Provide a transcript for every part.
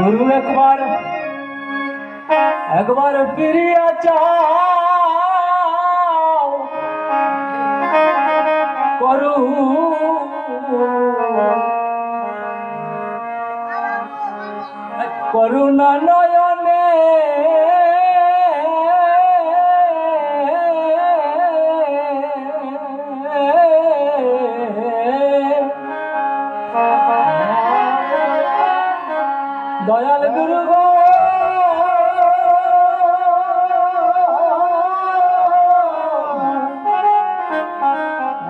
गुरु एक बार फिरिया चाओ करू करुणा नयने दयाल गुरु गो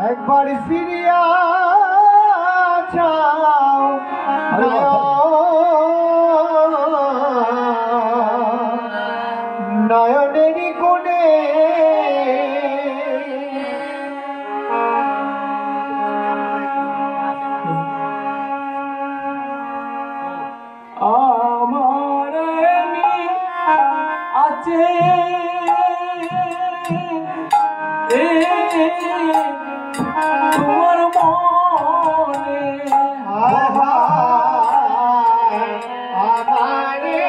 एक बार फिरिया जाओ नयनेरी कोणे আছে তোমার মনে আমারে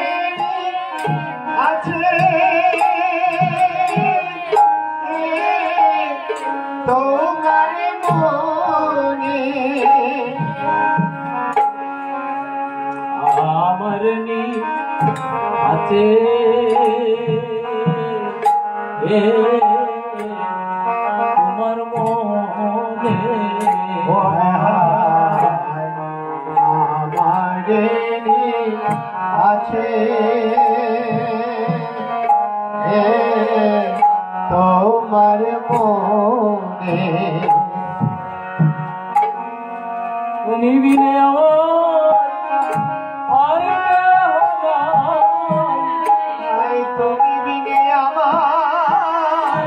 আছে তোমার মনে আমার নি আছে তোমার মনে আমারে আছে তোমার মনে তুমি বিনে আমার তুমি বিনে আমার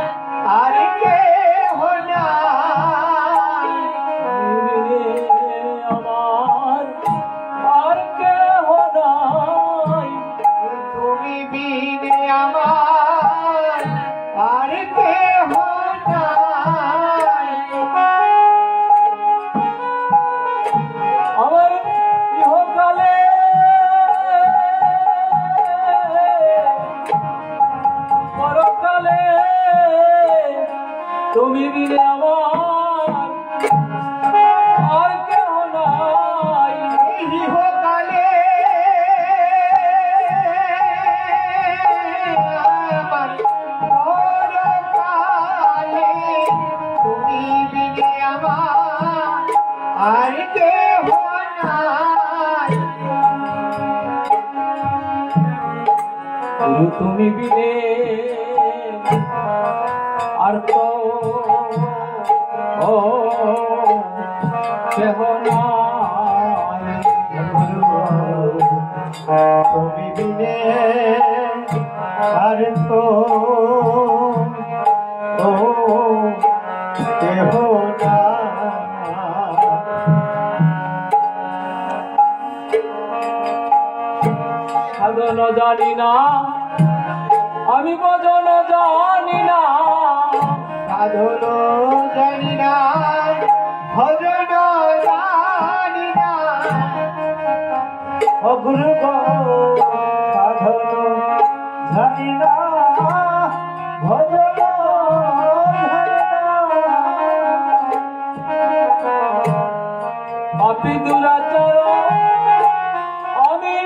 আর কেহ নাই আমার আর কেহ নাই তুমি বিনে আমার আর কেহ নাই আমার ইহকালে পরকালে তুমি বিনে আমার আর কেহ নাই ইহকালে আমার পরকালে তুমি বিনে আমার আর কেহ নাই গুরু তুমি বিনে আর তো কেহ নাই তুমি বিনে আর তো কেহ সাধন জানি না আমি ভজন জানি না সাধন জানি না ভজন জানি না অগুরু গো সাধন জানি না ভজন পাপী দুরাচার আমি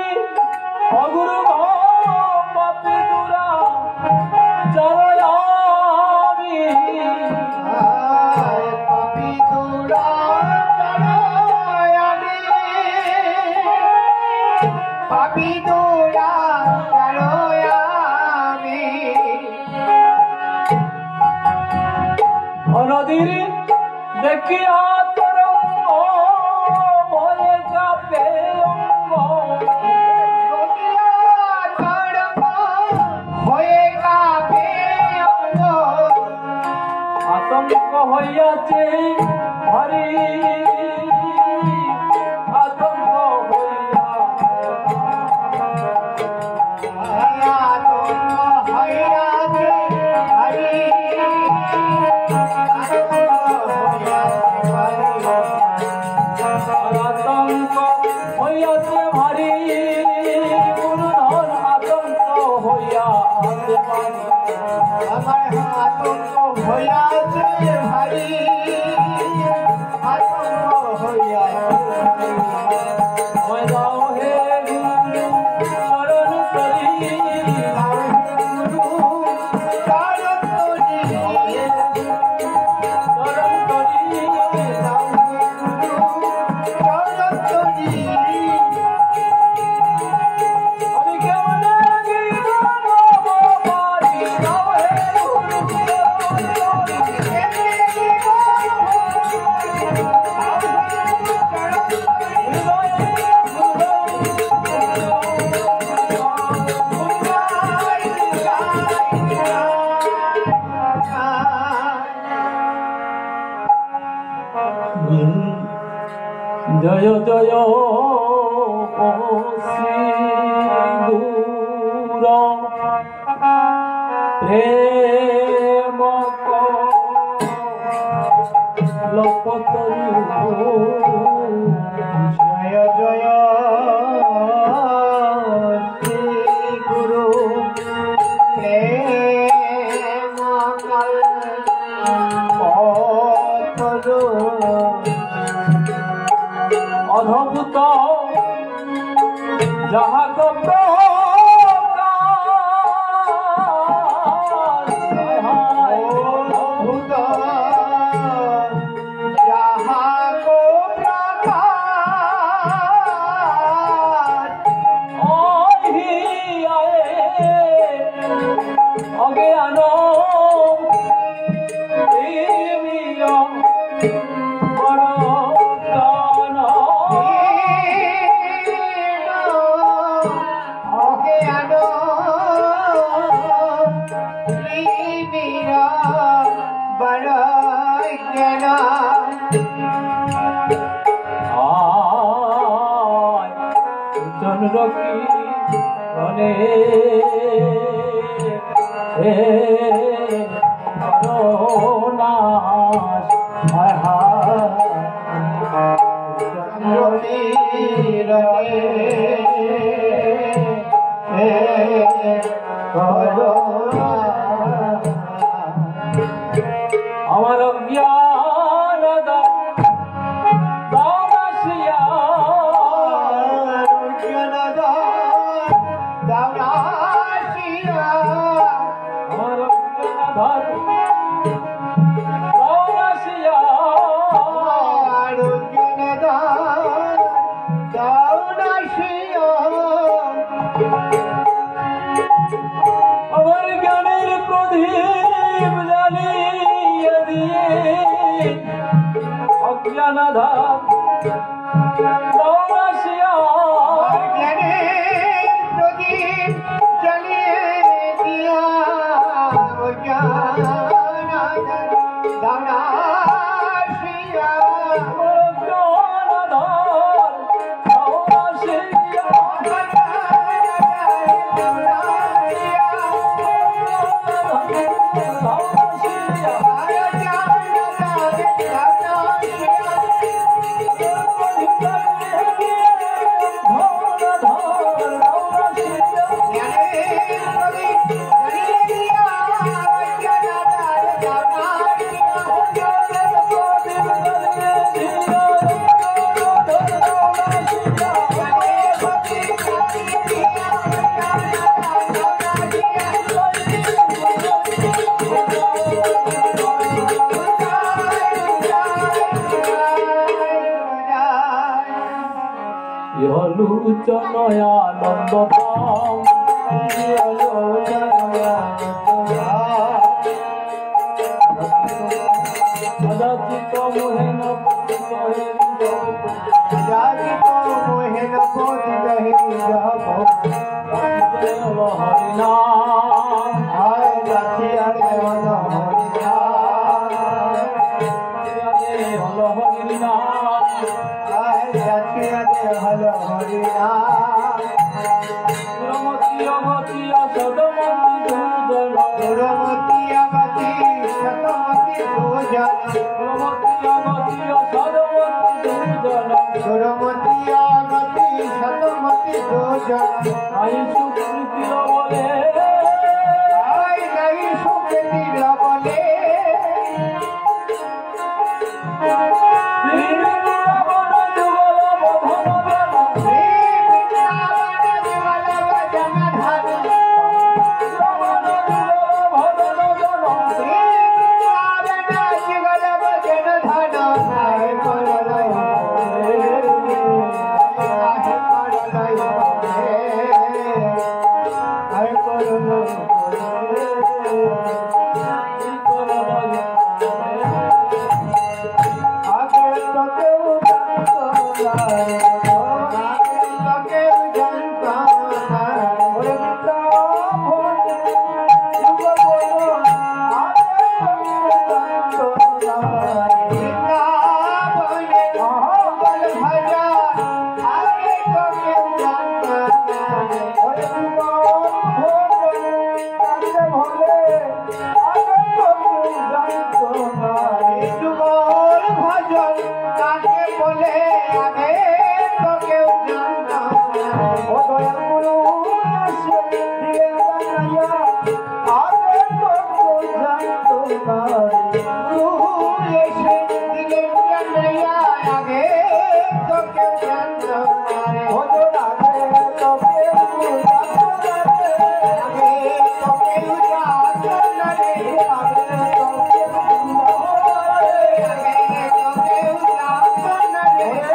অগুরু গো পাপী দুরাচার আমি পাপী দুরাচার আমি পাপী দুরাচার আমি নদীর দেখিয়া তরঙ্গ ভয়ে কাঁপে অঙ্গ হয়ে কাঁপে অঙ্গ আতঙ্ক হইয়াছে ভারী আতঙ্ক হইয়া আতঙ্ক হইয়াছে ভারী মই যাও হে গুরু চরণ তরি জয় জয় শ্রী গুরু প্রেম কল্পতরু জয় জয় শ্রী গুরু প্রেম কল্পতরু অদ্ভুত যাহা অজ্ঞান চন্দ্রকি বনে করুণাস আমার জ্ঞান দাসিয়া আমার দাসিয়া আমার জ্ঞানের প্রদীপ জ্বালিয়ে দিয়ে অজ্ঞানাধার দাসিয়া প্রদীপ জ্বালিয়ে দিয়া দাসিয়া ইহলোচনয়ানন্দ পাম সদাচিত মোহেন হরিনাম হলো হরিনাম সুরমতি অমতি সদমতি দুজন সুরমতি অমতি শতমতি দুজন সুরমতি অমতি সদমতি দুজন সুরমতি অমতি শতমতি দুজন আই সুকৃতির বলে আই নাই সুকৃতির বলে রাবণ যুগল বধ বলে আগে তো কেউ জানতো না ও দয়াল গুরু এসে দিয়ে জানাইয়া আগে তো কেউ জানতো না এসে দিলেন জানাইয়া আগে তো কেউ জানতো না ও আগে তো কেউ জানতো না আগে তো কেউ জানতো না রে আগে তো কেউ জানতো আগে তো কেউ জানতো না রে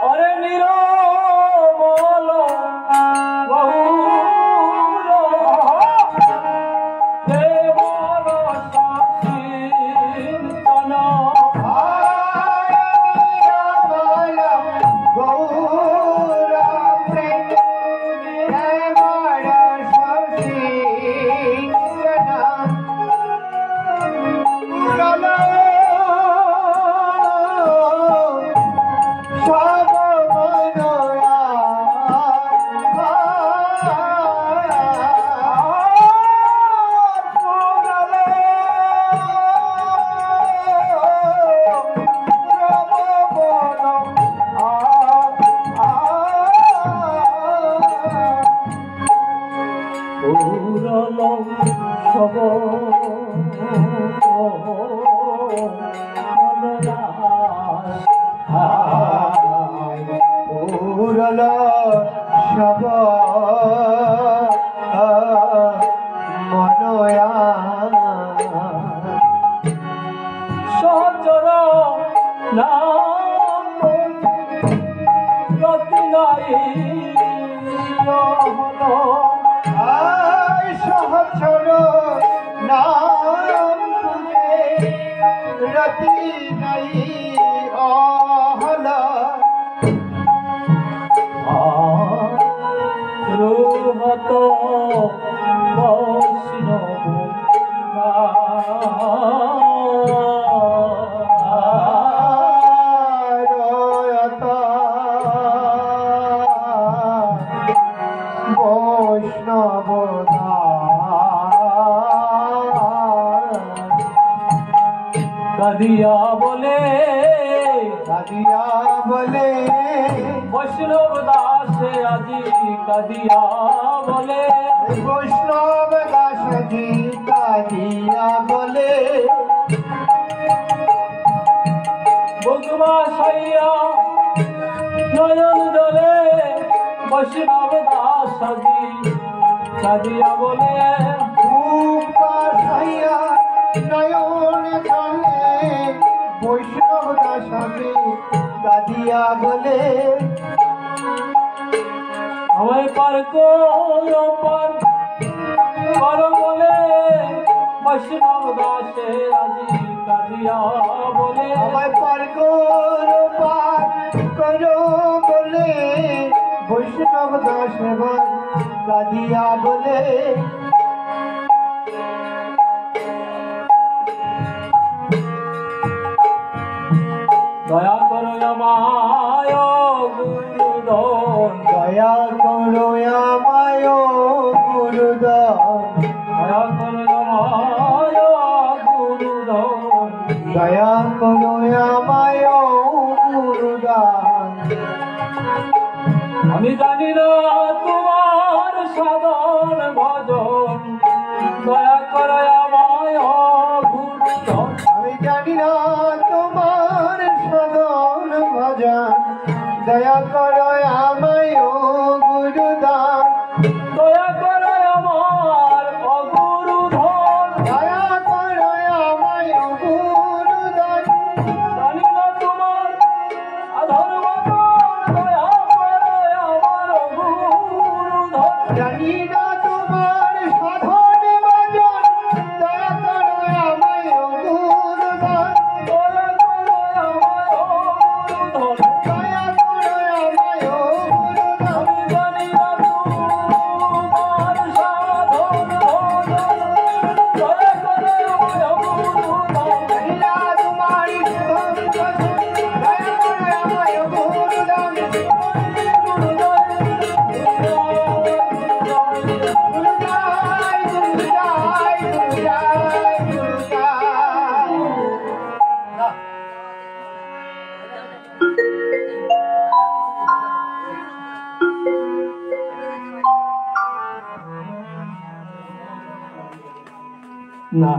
অরে নিরমল গৌর দেবর সচিন্তন উরল সব উরল সব মনয়া সচর নাম রতি নাই হল সহচর নাম তুঝে রতি নাই অহল রূহত বৈষ্ণব রয়ত কাদিয়া বলে কাদিয়া বলে বৈষ্ণব দাসে আজি কাদিয়া বলে বৈষ্ণব দাস জি কাদিয়া বলে বগুমা সাইয়া নয়ন জলে বৈষ্ণব দাস আজি কাদিয়া বলে উপাসাইয়া নয়ন জলে বৈষ্ণব দাস আমি কাদিয়া বলে আমায় পার করো পার পার বলে বৈষ্ণব দাসে আজি কাদিয়া বলে আমায় পার করো বলে বৈষ্ণব দাস এবার কাদিয়া বলে দয়া করো আমায় গুরুধন দয়া করো আমায় গুরুধন দয়া করো আমায় গুরুধন দয়া করো আমায় গুরুদান আমি জানি না তোমার সাধন ভজন না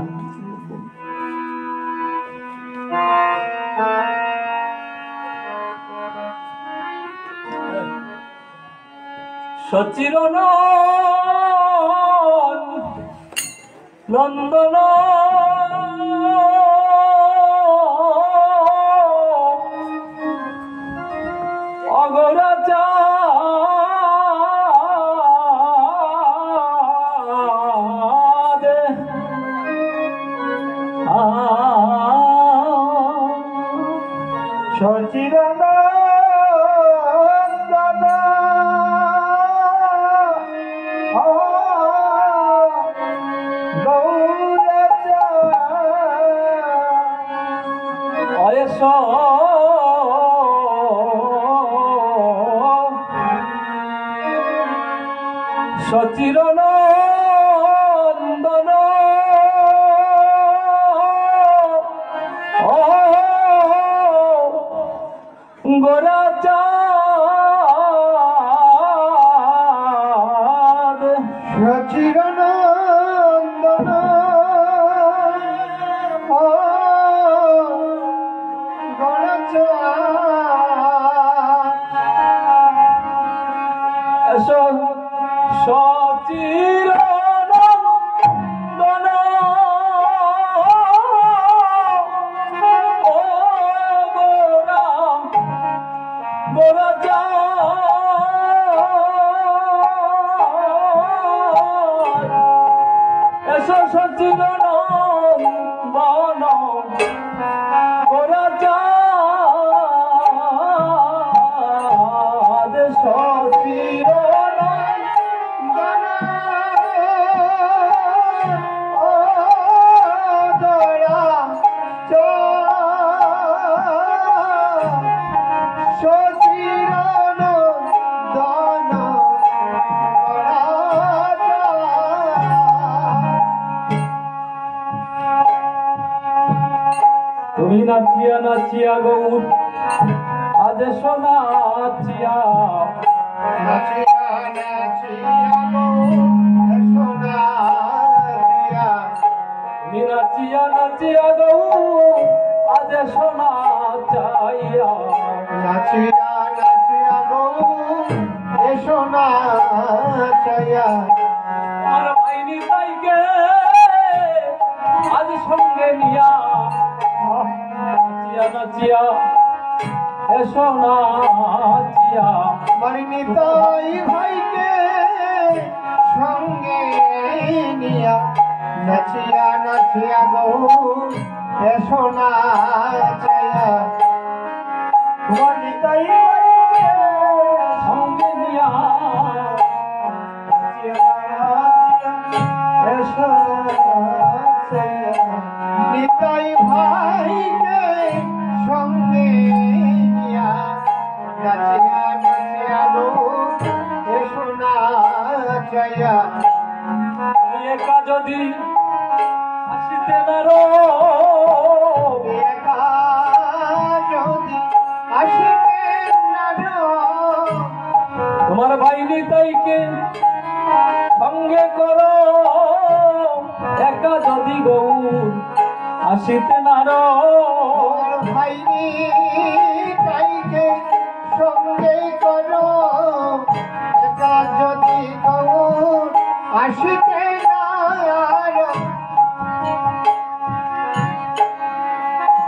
সচির নন্দন অগরাজা সচির সচির নন্দন গোরাচাঁদ সচির নন্দন গোরাচাঁদ সচির নন্দন সচির নন্দন গোরাচাঁদ সচির তুমি নাচিয়া নাচিয়া গৌর আজ সোনাচিয়া নাচিয়া নাচিয়া সোনাচিয়া তুমি নাচিয়া নাচিয়া গৌর আজ সোনা চাইয়া নাচিয়া নাচিয়া গৌর সোনা চাইয়া আর ভাইনি তাইকে আজ সঙ্গে নিয়া নাচিয়া এসো নাচিয়া মারিনি তাই ভাইকে সঙ্গে নিয়া নাচিয়া নাচিয়া গৌর এসো নাচিয়া মারিনি তাই ভাইকে সঙ্গে নিয়া এসো নাচিয়া নিতাই ভাইকে সঙ্গে নিয়া নাচিয়া নাচিয়া গৌর এসো নাচিয়া একা যদি আসিতে নারো একা যদি আসিতে নারো তোমার ভাই নিতাইকে সঙ্গে করো একা যদি গৌর আসিতে নারো ভাই নিতাইকে সঙ্গে করো একা যদি গৌর আসিতে নারো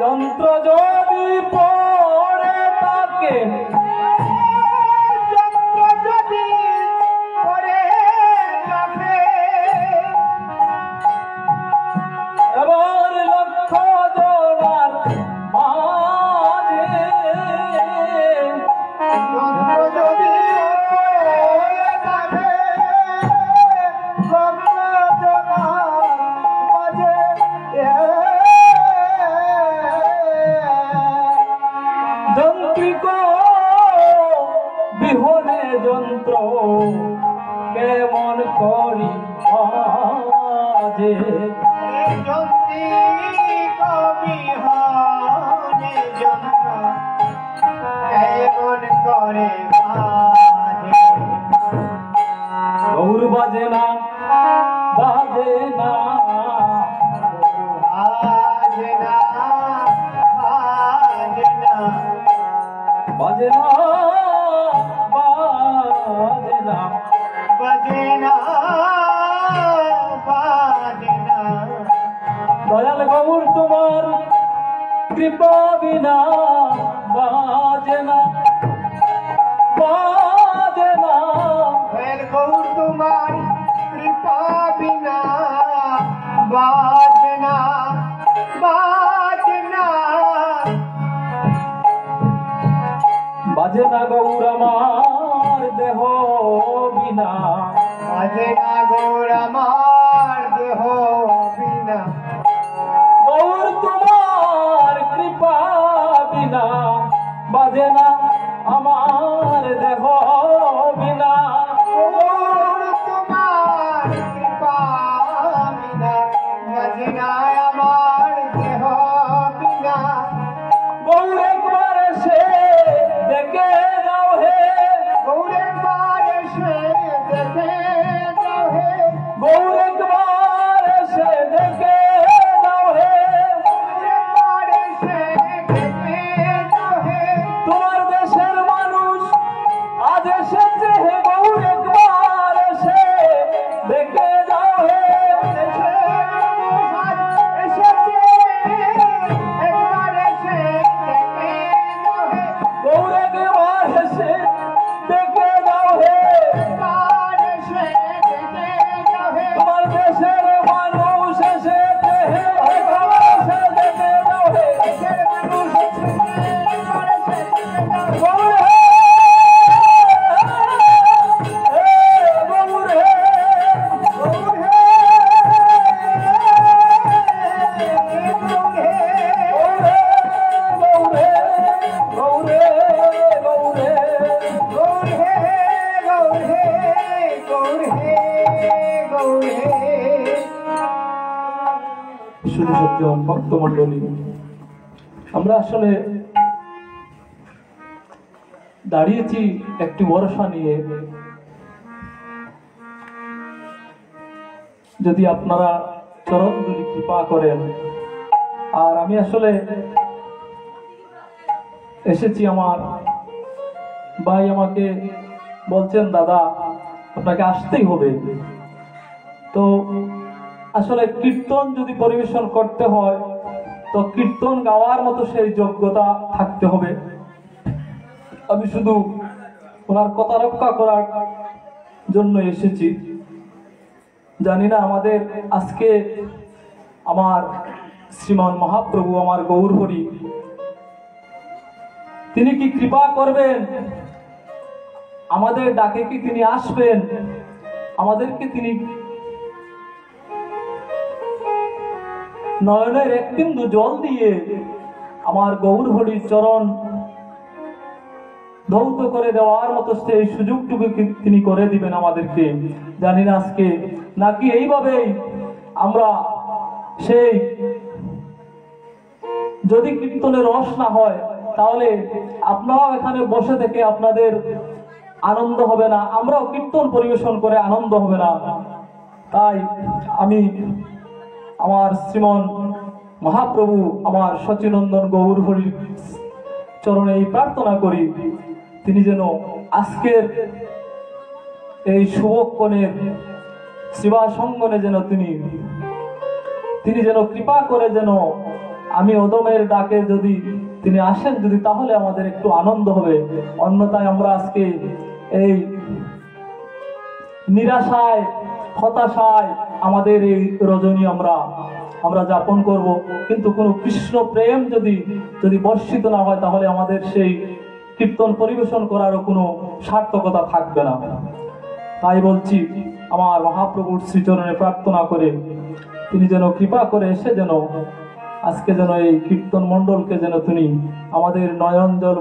যন্ত্র যদি পড়ে তাকে যন্ত্র যদি পড়ে তাকে এবার লক্ষ জনার মাঝে যন্ত্র যদি পড়ে তাকে লক্ষ জনার মাঝে যন্ত্রিক বিহনে যন্ত্র কেমন করি আজে যন্ত্রিক বিহনে যন্ত্র কেমন করে আজে গৌর বাজে না দয়াল গৌর তোমার কৃপা বিনা বাজে না বাজে না। দয়াল গৌর তোমার কৃপা বিনা বাজে না বাজে না। বাজে না গৌর আমার দেহ বিনা বাজে না গৌর আমার দেহ বিনা। গৌর তোমার কৃপা বিনা বাজে না আমার দেহ বিনা। গৌর তোমার কৃপা বিনা বাজে না আমার দেহ বিনা। গৌর একবার সে দেখে যাও হে গৌর একবার এসে দেখে যাও হে। গৌর একবার সে দেখে যাও হে গৌর একবার এসে দেখে যাও হে। তোমার দেশের মানুষ আজ এসেছে হে গৌর একবার সে দেখে যাও হে। গৌর একবার সে দেখে যাও হে তোমার দেশের মানুষ এসেছে হে একবার সে দেখে যাও হে। গৌর হে গৌর হে শুধু সজ্জন ভক্তমণ্ডলী, আমরা আসলে দাঁড়িয়েছি একটি ভরসা নিয়ে। যদি আপনারা চরণ দুলি কৃপা করেন, আর আমি আসলে এসেছি, আমার ভাই আমাকে বলছেন দাদা আপনাকে আসতেই হবে। তো আসলে কীর্তন যদি পরিবেশন করতে হয় তো কীর্তন গাওয়ার মতো সেই যোগ্যতা থাকতে হবে। আমি শুধু ওনার কথা রক্ষা করার জন্য এসেছি। জানি না আমাদের আজকে আমার শ্রীমান মহাপ্রভু আমার গৌর হরি তিনি কি কৃপা করবেন, আমাদের ডাকে কি তিনি আসবেন, আমাদেরকে তিনি নয়নের এক বিন্দু জল দিয়ে আমার গৌর হরির চরণ ধৌত করে দেওয়ার মতো সেই সুযোগটুকু তিনি করে দিবেন আমাদেরকে। জানি না আজকে নাকি এইভাবেই আমরা সেই, যদি কীর্তনের রস না হয় তাহলে আপনারাও এখানে বসে থেকে আপনাদের আনন্দ হবে না, আমরাও কীর্তন পরিবেশন করে আনন্দ হবে না। তাই আমি আমার শ্রীমন মহাপ্রভু আমার সচিনন্দন গৌর হরির চরণে এই প্রার্থনা করি, তিনি যেন আজকের এই শুভক্ষণের সেবা সঙ্গনে যেন তিনি যেন কৃপা করে, যেন আমি অদমের ডাকে যদি তিনি আসেন যদি, তাহলে আমাদের একটু আনন্দ হবে। অন্যথায় আমরা আজকে এই নিরাশায় হতাশায় আমাদের এই রজনী আমরা যাপন করব, কিন্তু কোনো কৃষ্ণ প্রেম যদি বর্ষিত না হয় তাহলে আমাদের সেই কীর্তন পরিবেশন করারও কোনো সার্থকতা থাকবে না। তাই বলছি, আমার মহাপ্রভুর শ্রীচরণে প্রার্থনা করে তিনি যেন কৃপা করে এসে যেন আজকে যেন এই কীর্তন মণ্ডলকে যেন তিনি আমাদের নয়ন জল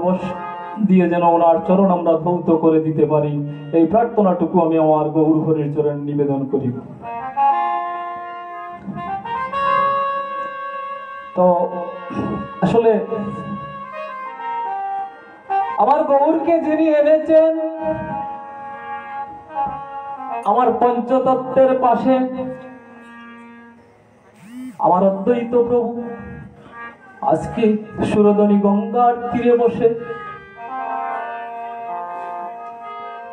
দিয়ে যেন ওনার চরণ আমরা ধৌত করে দিতে পারি, এই প্রার্থনাটুকু আমি আমার গৌর হরির চরণ নিবেদন করি। তো আসলে আমার গৌরকে যিনি এনেছেন আমার পঞ্চতত্ত্বের পাশে, আমার অদ্বৈত প্রভু আজকে সুরধনী গঙ্গার তীরে বসে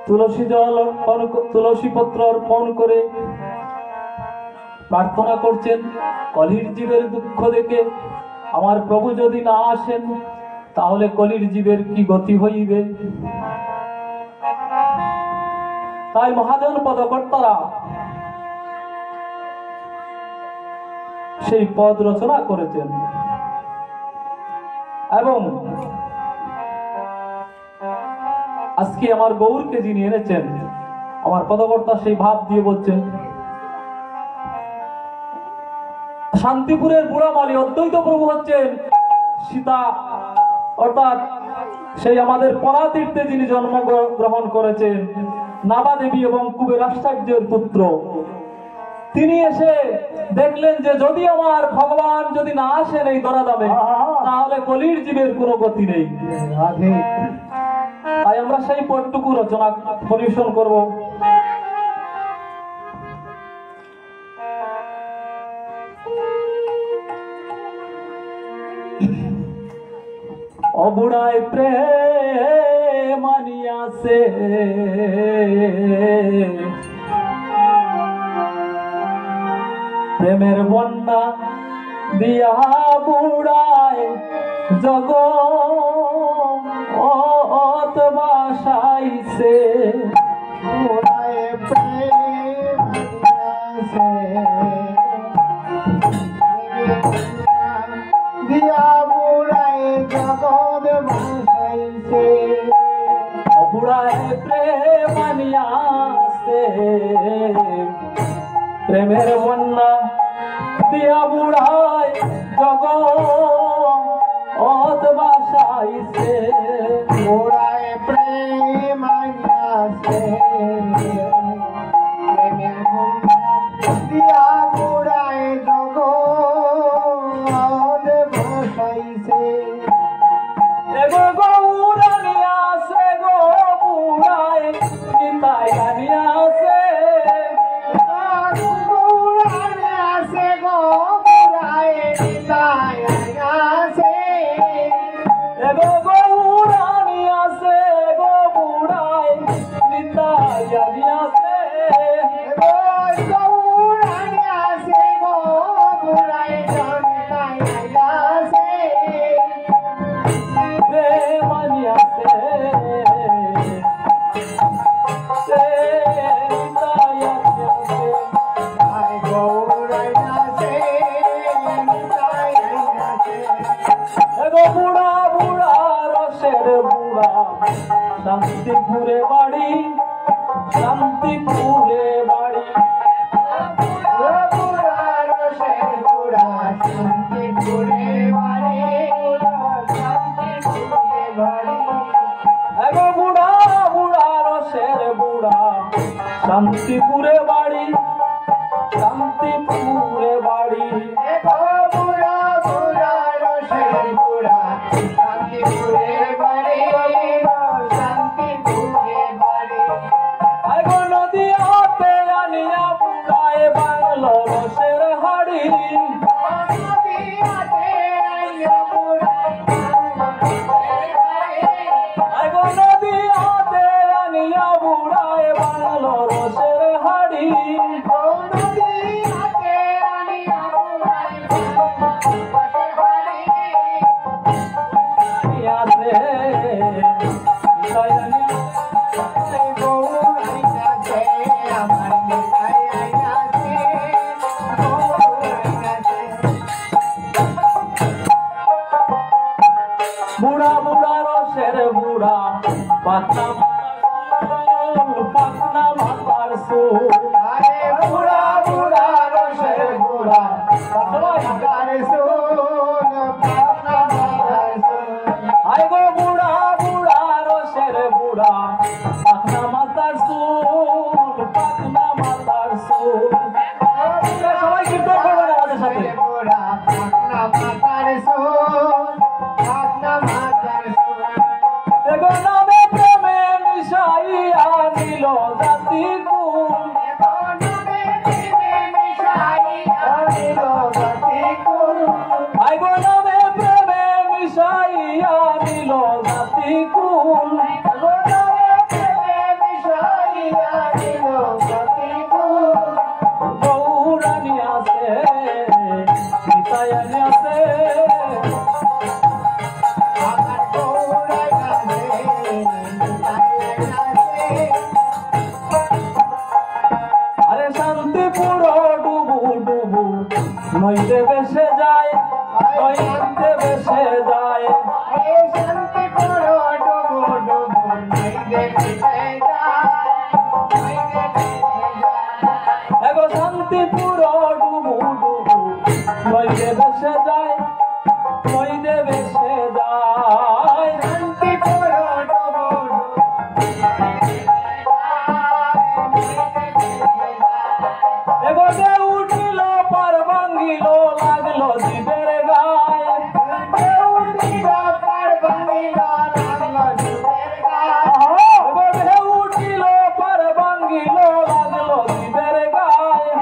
তুলসী জল তুলসী পত্র অর্পণ করে প্রার্থনা করছেন কলির জীবের দুঃখ দেখে আমার প্রভু যদি না আসেন তাহলে কলির জীবের কি গতি হইবে। তাই মহাজন পদকর্তারা সেই পদ রচনা করেছেন এবং আজকে আমার গৌরকে যিনি এনেছেন আমার পদকর্তা সেই ভাব দিয়ে বলছেন, শান্তিপুরের বুড়ামালি অদ্বৈত প্রভু হচ্ছেন সীতা অর্থাৎ সেই আমাদের পরাতীর্থে যিনি জন্মগ্রহণ করেছেন নাবা দেবী এবং কুবের আশ্চর্যের পুত্র। তিনি এসে দেখলেন যে যদি আমার ভগবান যদি না আসেন এই ধরাধামে তাহলে কলির জীবের কোনো গতি নেই। তাই আমরা সেই পদটুকু রচনা পরিবেশন করব। অবুড়ায় প্রেম আনিয়াছে প্রেমের বন্যা দিয়া বুড়ায় জগৎ বাসাইছে বুড়ায় প্রেম আনিয়াছে দিয়া বুড়ায় জগৎ বাসাইছে। বুড়ায় প্রেম আনিয়াছে প্রেমের বন্যা দিয়া বুড়ায় জগৎ বাসাইছে। বুড়ায় প্রেম আনিয়াছে প্রেমের বন্যা দিয়া বুড়ায় জগৎ বাসাইছে। এগো গৌরানি আছে গো বুড়ায় নিতাই আনিয়াছে গৌরানি আছে গো বুড়ায় নিতাই আনিয়াছে। এগো গৌরানি আছে গো বুড়ায় নিতাই আনিয়াছে। গৌরানি আছে গো বুড়ায় নিতাই আনিয়াছে। প্রেম আনিয়াছে নিতাই আনিয়াছে। আয় গৌরাই আছে নিতাই আনিয়াছে। এগো বুড়া বুড়া রসের বুড়া শান্তিপুরে বাড়ি শান্তিপুরে বাড়ি। বুড়া রসের বুড়া শান্তিপুরে বাড়ি শান্তিপুরে বাড়ি। এগো বুড়া বুড়া রসের বুড়া শান্তিপুরে বাড়ি শান্তিপুরে বাড়ি। এগো বুড়া বুড়া রসের বুড়া শান্তিপুরে বাড়ি শান্তিপুরে বাড়ি। এগো নদী হাতে আনিয়া বুড়ায় বাংলো রসের হাড়ি। এগো নদী হাতে আনিয়া বুড়ায় বাংলো রসের হাড়ি। আছে বুড়া বুড়া রসের বুড়া পাতনা পাতনা মাতার সুর। বুড়া বুড়া রসের বুড়া আই গো বুড়া বুড়া রসের বুড়া পাতনা মাতার সুর পাতনা মাতার সুর। সবাই কীর্তন করবেন আমাদের সাথে। এগো নামে প্রেমে মিশাইয়া নিল জাতি কুল। আই গো নামে প্রেমে মিশাইয়া নিল জাতি কুল। গৌরানি আছে নিতায়ন আছে আমার গৌরাই আছে নিতাই আছে আরে শান্তিপুর ডুবু ডুবু নইতে বেসে যায় নইতে বেসে যায় এই শান্তি করো ডুবো ডুবো নইতে ভেসে যায় নইতে ভেসে যায় এগো শান্তিপুর ডুবু ডুবু নইতে বেসে যায় নইতে বেসে যায় শান্তি করো ডুবো এগো দে উঠিল পার ভাঙ্গিল লাগলো জীবের গায়ে এগো দে উঠিল পার ভাঙ্গিল লাগলো জীবের গায়ে এগো দে উঠিল পার ভাঙ্গিল লাগলো জীবের গায়ে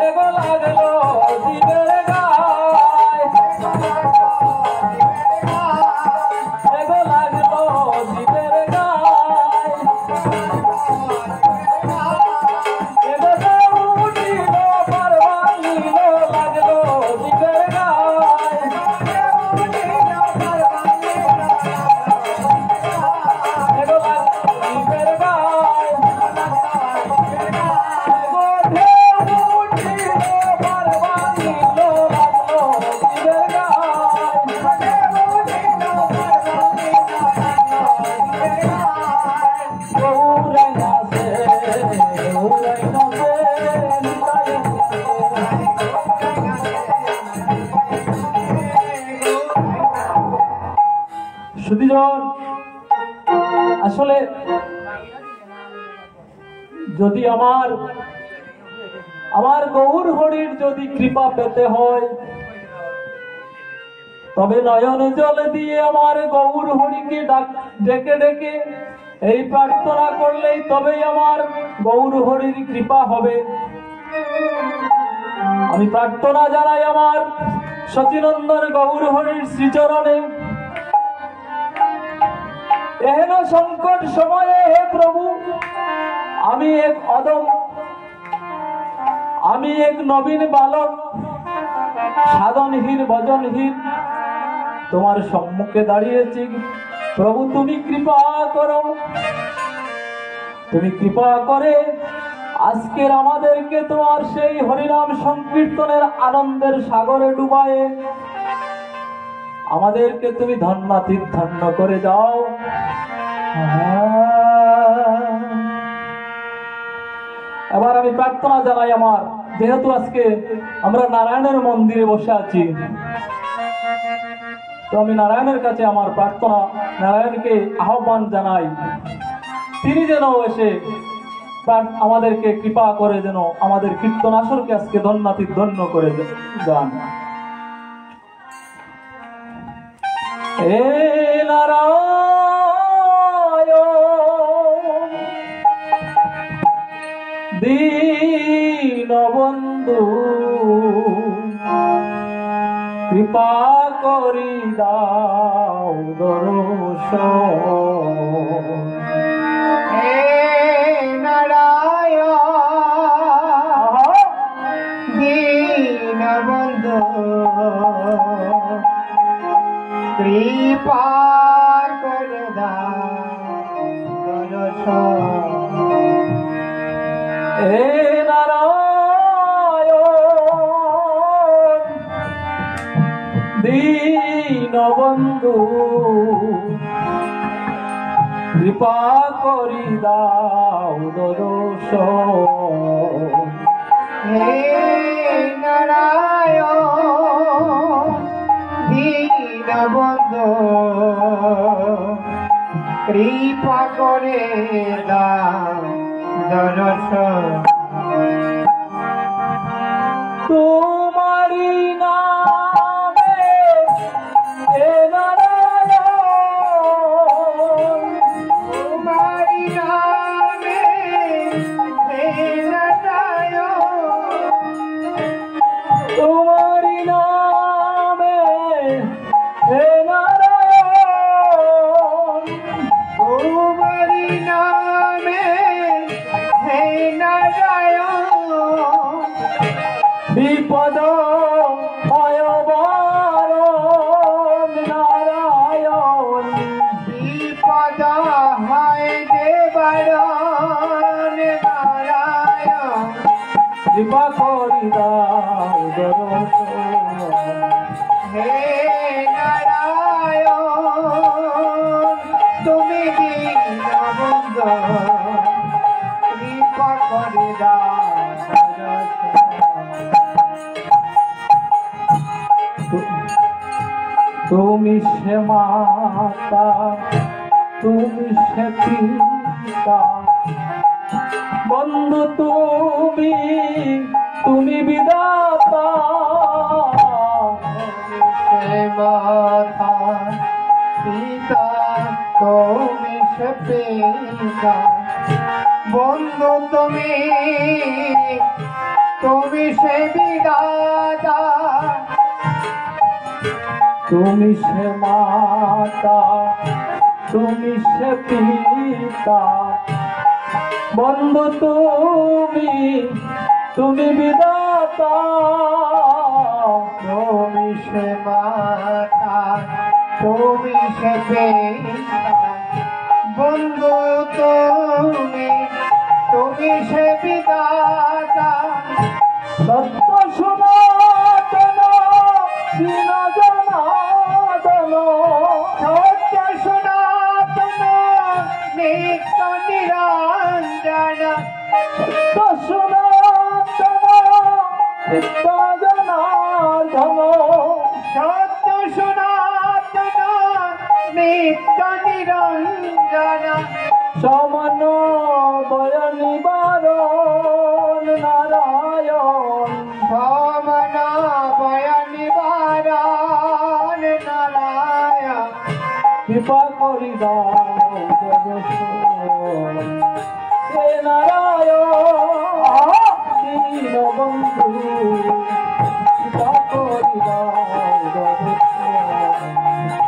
এগো লাগলো জীবের গায়ে এগো লাগলো জীবের গায়ে এগো দে উঠিল পার ভাঙ্গিল লাগলো জীবের গায়ে এগো লাগলো জীবের গায়ে এগো দে উঠিল পার ভাঙ্গিল লাগলো জীবের গায়ে গৌরে নাচে গৌরে নাচে নিতাই সুধীজন আসলে যদি আমার গৌর হরির যদি কৃপা পেতে হয় তবে নয়ন জলে দিয়ে আমার গৌর হরিকে ডেকে ডেকে এই প্রার্থনা করলেই তবেই আমার গৌর হরির কৃপা হবে। আমি প্রার্থনা জানাই আমার সচিনন্দন গৌর হরির শ্রীচরণে এহেন সংকট সময়ে হে প্রভু আমি এক নবীন বালক সাধনহীন ভজনহীন তোমার সম্মুখে দাঁড়িয়েছি প্রভু তুমি কৃপা করো তুমি কৃপা করে আজকের আমাদেরকে তোমার সেই হরিনাম সংকীর্তনের আনন্দের সাগরে ডুবায়ে আমাদেরকে তুমি ধন্যাতীত ধন্য করে যাও। এবার আমি প্রার্থনা জানাই আমার যেহেতু আজকে আমরা নারায়ণের মন্দিরে বসে আছি তো আমি নারায়ণের কাছে আমার প্রার্থনা নারায়ণকে আহ্বান জানাই তিনি যেন এসে আমাদেরকে কৃপা করে যেন আমাদের কীর্তন আসরকে আজকে ধন্যাতীত ধন্য করে যান। হে নারায়ণ দীনবন্ধু কৃপা করি দাও দর্শন হে নারায়ণ দীনবন্ধু কৃপা করে দাও দর্শন হে নারায়ণ দীনবন্ধু কৃপা করি দাও দর্শন হে নারায়ণ দীনবন্ধু কৃপা করে দাও দর্শন তোমারি নামে হে নারায়ণ তোমারি নামে হে নারায়ণ কৃপা করি দাও দর্শন হে নারায়ণ তুমি দীনবন্ধু কৃপা করে দাও তুমি সে মাতা তুমি সে পিতা বন্ধু তুমি বিধাতা সে মাতা পিতা তুমি সে পিতা বন্ধু তুমি সে বিধাতা তুমি সে মাতা তুমি সে পিতা বন্ধু তুমি বিধাতা তুমি সে মাতা তুমি সে পিতা বন্ধু তুমি সে বিধাতা সত্য সনাতন দীন জনার্দন সত্য সনাতন নিত্য নিরঞ্জন সত্য সনাতন নিত্য জনার্দন সত্য সনাতন নিত্য নিরঞ্জন সমান বয় নিবারণ নারায়ণ সমান ভয় নিবারণ নারায়ণ কৃপা করি দাও জগৎ হে নারায়ণ দীনবন্ধু কৃপা করি দাও জগৎ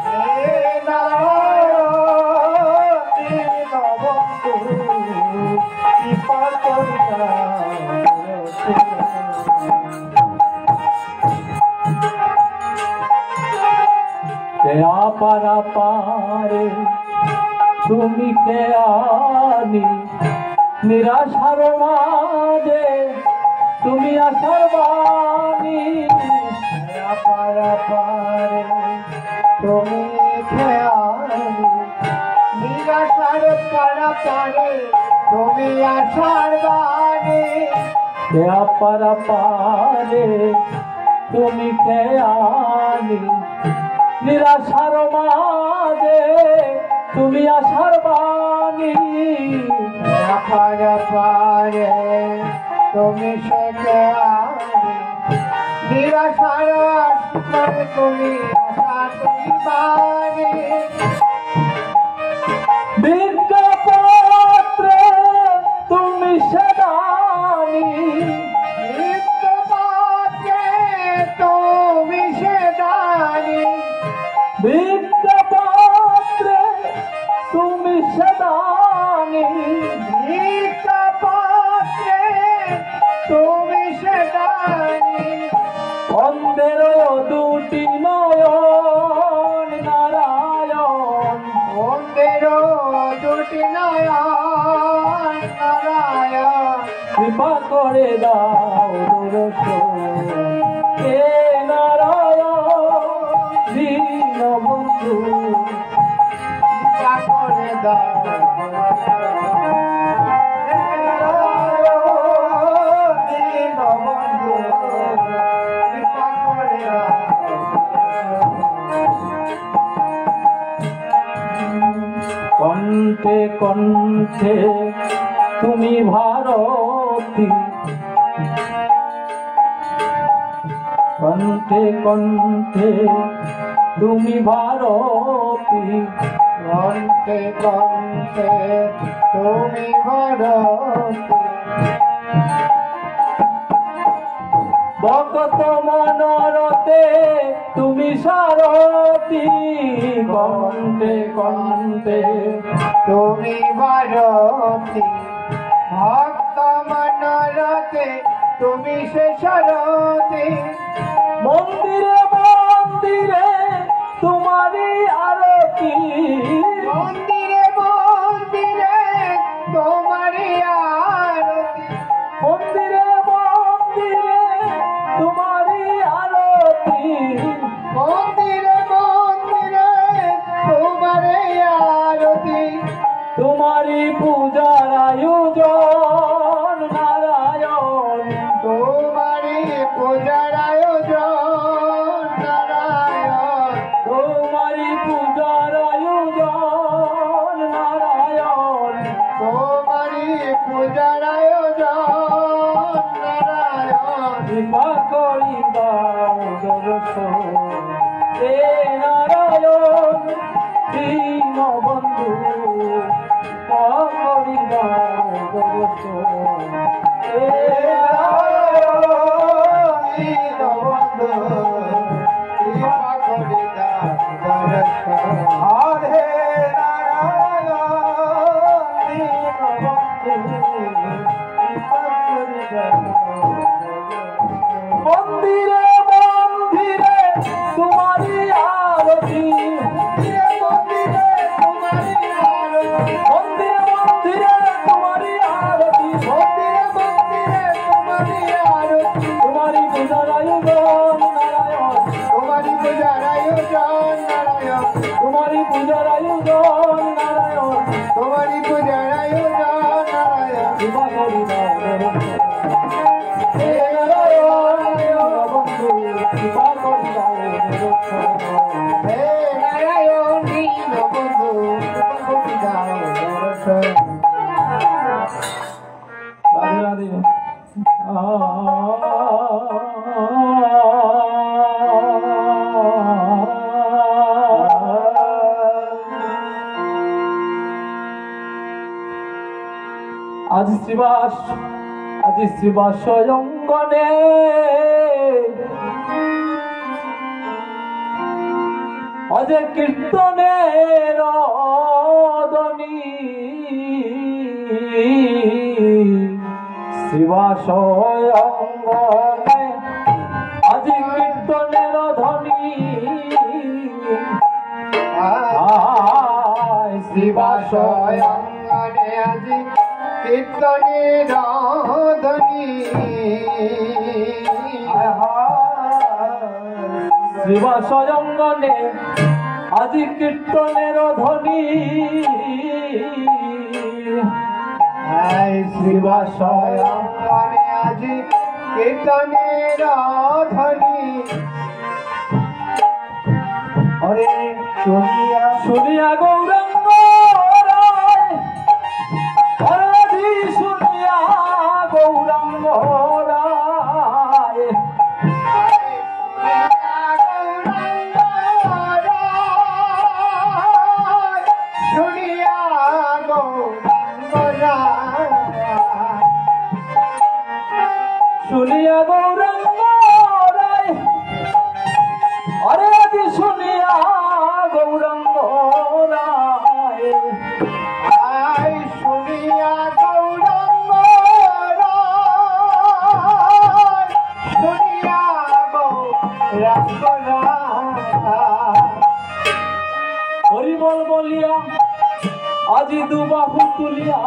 হে নারায়ণ দীনবন্ধু কৃপা করি দাও কেয়া পারা পারে তুমি কেয়ানি নিরাশার মাঝে তুমি আশার বাণী পারা পারে তুমি খেয়ালি নিরাশার পারা পারে তুমি আশার বাণী কেয়া পারা পারে তুমি কেয়ানি নিরাশার মাঝে তুমি আশার বাণী পারা পারে তুমি সে খেয়ালি নিরাশার পারে তুমি আশা তুমি বাণী বিজ্ঞাপত্রে তুমি সেদানি নিত্যপাত্রে তুমি সে দানি বিজ্ঞাপত্রে তুমি সেদানি নিত্যপাত্রে তুমি সে দানি অন্ধের দুটি নয়ন নারায়ণ অন্ধের দুটি নয়ন নারায়ণ কৃপা করে দাও দর্শন হে নারায়ণ দীনবন্ধু কৃপা করে দাও দীনবন্ধু কৃপা করে দাও কণ্ঠে কণ্ঠে তুমি ভারতী কণ্ঠে কণ্ঠে তুমি ভারতী কণ্ঠে কণ্ঠে তুমি ভারতী ভক্ত মনরতে তুমি সারথী কণ্ঠে কণ্ঠে তুমি ভারতী ভক্ত মনরতে তুমি সে সারথী মন্দিরে মন্দিরে তোমারই আরতি মন্দিরে মন্দিরে তোমারি আরতি কৃপা করি দাও দর্শন হে নারায়ণ দীনবন্ধু কৃপা করি দাও দর্শন হে মন্দিরে মন্দিরে তোমারি আরতি মন্দিরে মন্দিরে তোমারি আরতি তোমারি পূজার আয়োজন নারায়ণ তোমারি পূজার আয়োজন নারায়ণ কৃপা করি দাও হে নারায়ণ বন্ধু কৃপা করি দাও রাধে রাধে আজ শ্রীবাস অঙ্গনে আজ কীর্তনের ধ্বনি শ্রীবাস অঙ্গনে আজ কীর্তনের ধ্বনি শ্রীবাস কীর্তনের ধ্বনি শ্রীবাস অঙ্গনে আজি কীর্তনের ধ্বনি শ্রীবাস অঙ্গনে আজি কীর্তনের ধ্বনি হরে শুনিয়া গৌরাঙ্গ রায় হরে শুনিয়া গৌরাঙ্গ রায় শুনিয়া গৌরাঙ্গ রায় হরে শুনিয়া গৌরাঙ্গ রায় শুনিয়া গৌরাঙ্গ শুনিয়া গৌরাঙ্গ হরিবল বলিয়া আজি দুবাহু তুলিয়া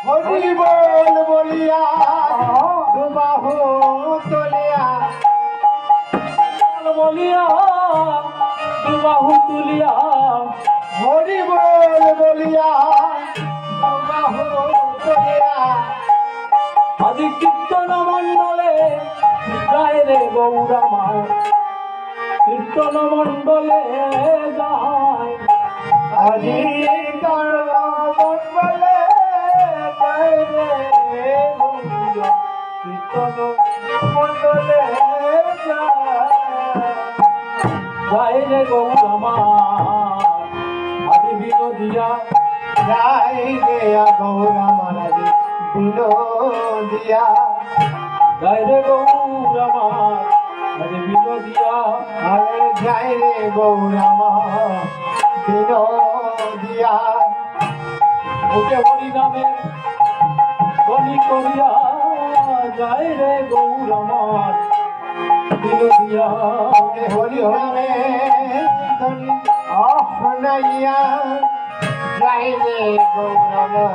হরিবল বলিয়া দুবাহু তুলিয়া বলিয়া দুবাহু তুলিয়া হরিবল বলিয়া দুবাহু তুলিয়া আজি কীর্তন মণ্ডলে যায় রে গৌরামা কীর্তন মণ্ডলে যায় আজি মণ্ডলে কীর্তন মণ্ডলে যায় রে গৌরামা আজি বিনোদিয়া যাই গেয়া গৌরা মহারাজ বিনোদিয়া যায় রে গৌরামা আজি বিনোদিয়া আরে যাই রে গৌরা বিনোদিয়া ওকে হরি নামে ধ্বনি করিয়া যায় রে গৌরামা বিনোদিয়া হরি হরে ধনি শোনাইয়া যাই রে গৌরা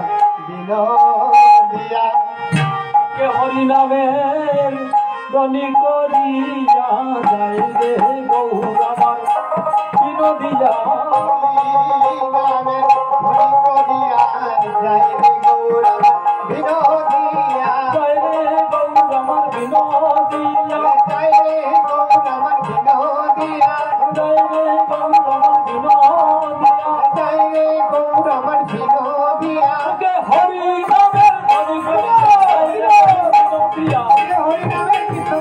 বিনোদিয়া কে হরি নামে ধ্বনি করিয়া যায় রে গৌরামা বিনোদিয়া যাই রে গৌরা বিনোদিয়া যায় রে গৌরামার বিনোদিয়া যাই রে গৌরা বিনোদিয়া যায় রে গৌরামার বিনোদিয়া যাই রে গৌরা বিনোদিয়া কে হরি নামে ধ্বনি করিয়া যায় রে বিনোদিয়া হরি নামে কৃষ্ণ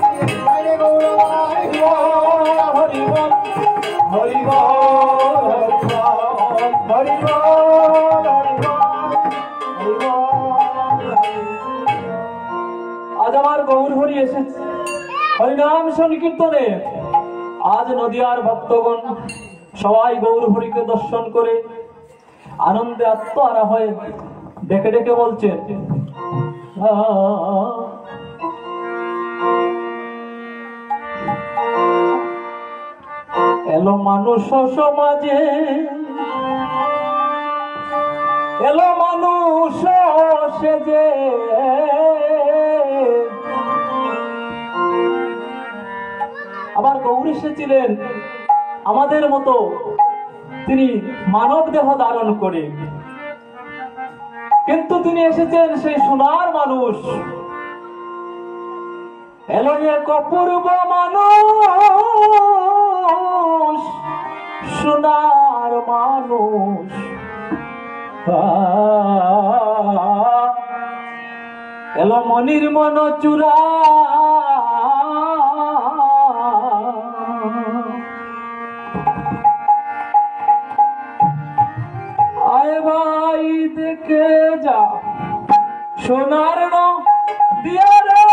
আজ আমার গৌর হরি এসেছে হরিনাম সংকীর্তনে। আজ নদিয়ার ভক্তগণ সবাই গৌর হরিকে দর্শন করে আনন্দে আত্মহারা হয়ে ডেকে ডেকে বলছে, এলো মানুষ সমাজে, এলো মানুষ সেজে, আবার গৌর এসেছিলেন আমাদের মতো, তিনি মানব দেহ ধারণ করে, কিন্তু তিনি এসেছেন সেই সোনার মানুষ। এলো এক অপূর্ব মানুষ, সোনার মানুষ, এলো মনির মন চূড়া, আয় ভাই দেখে যা সোনার নদিয়া রে,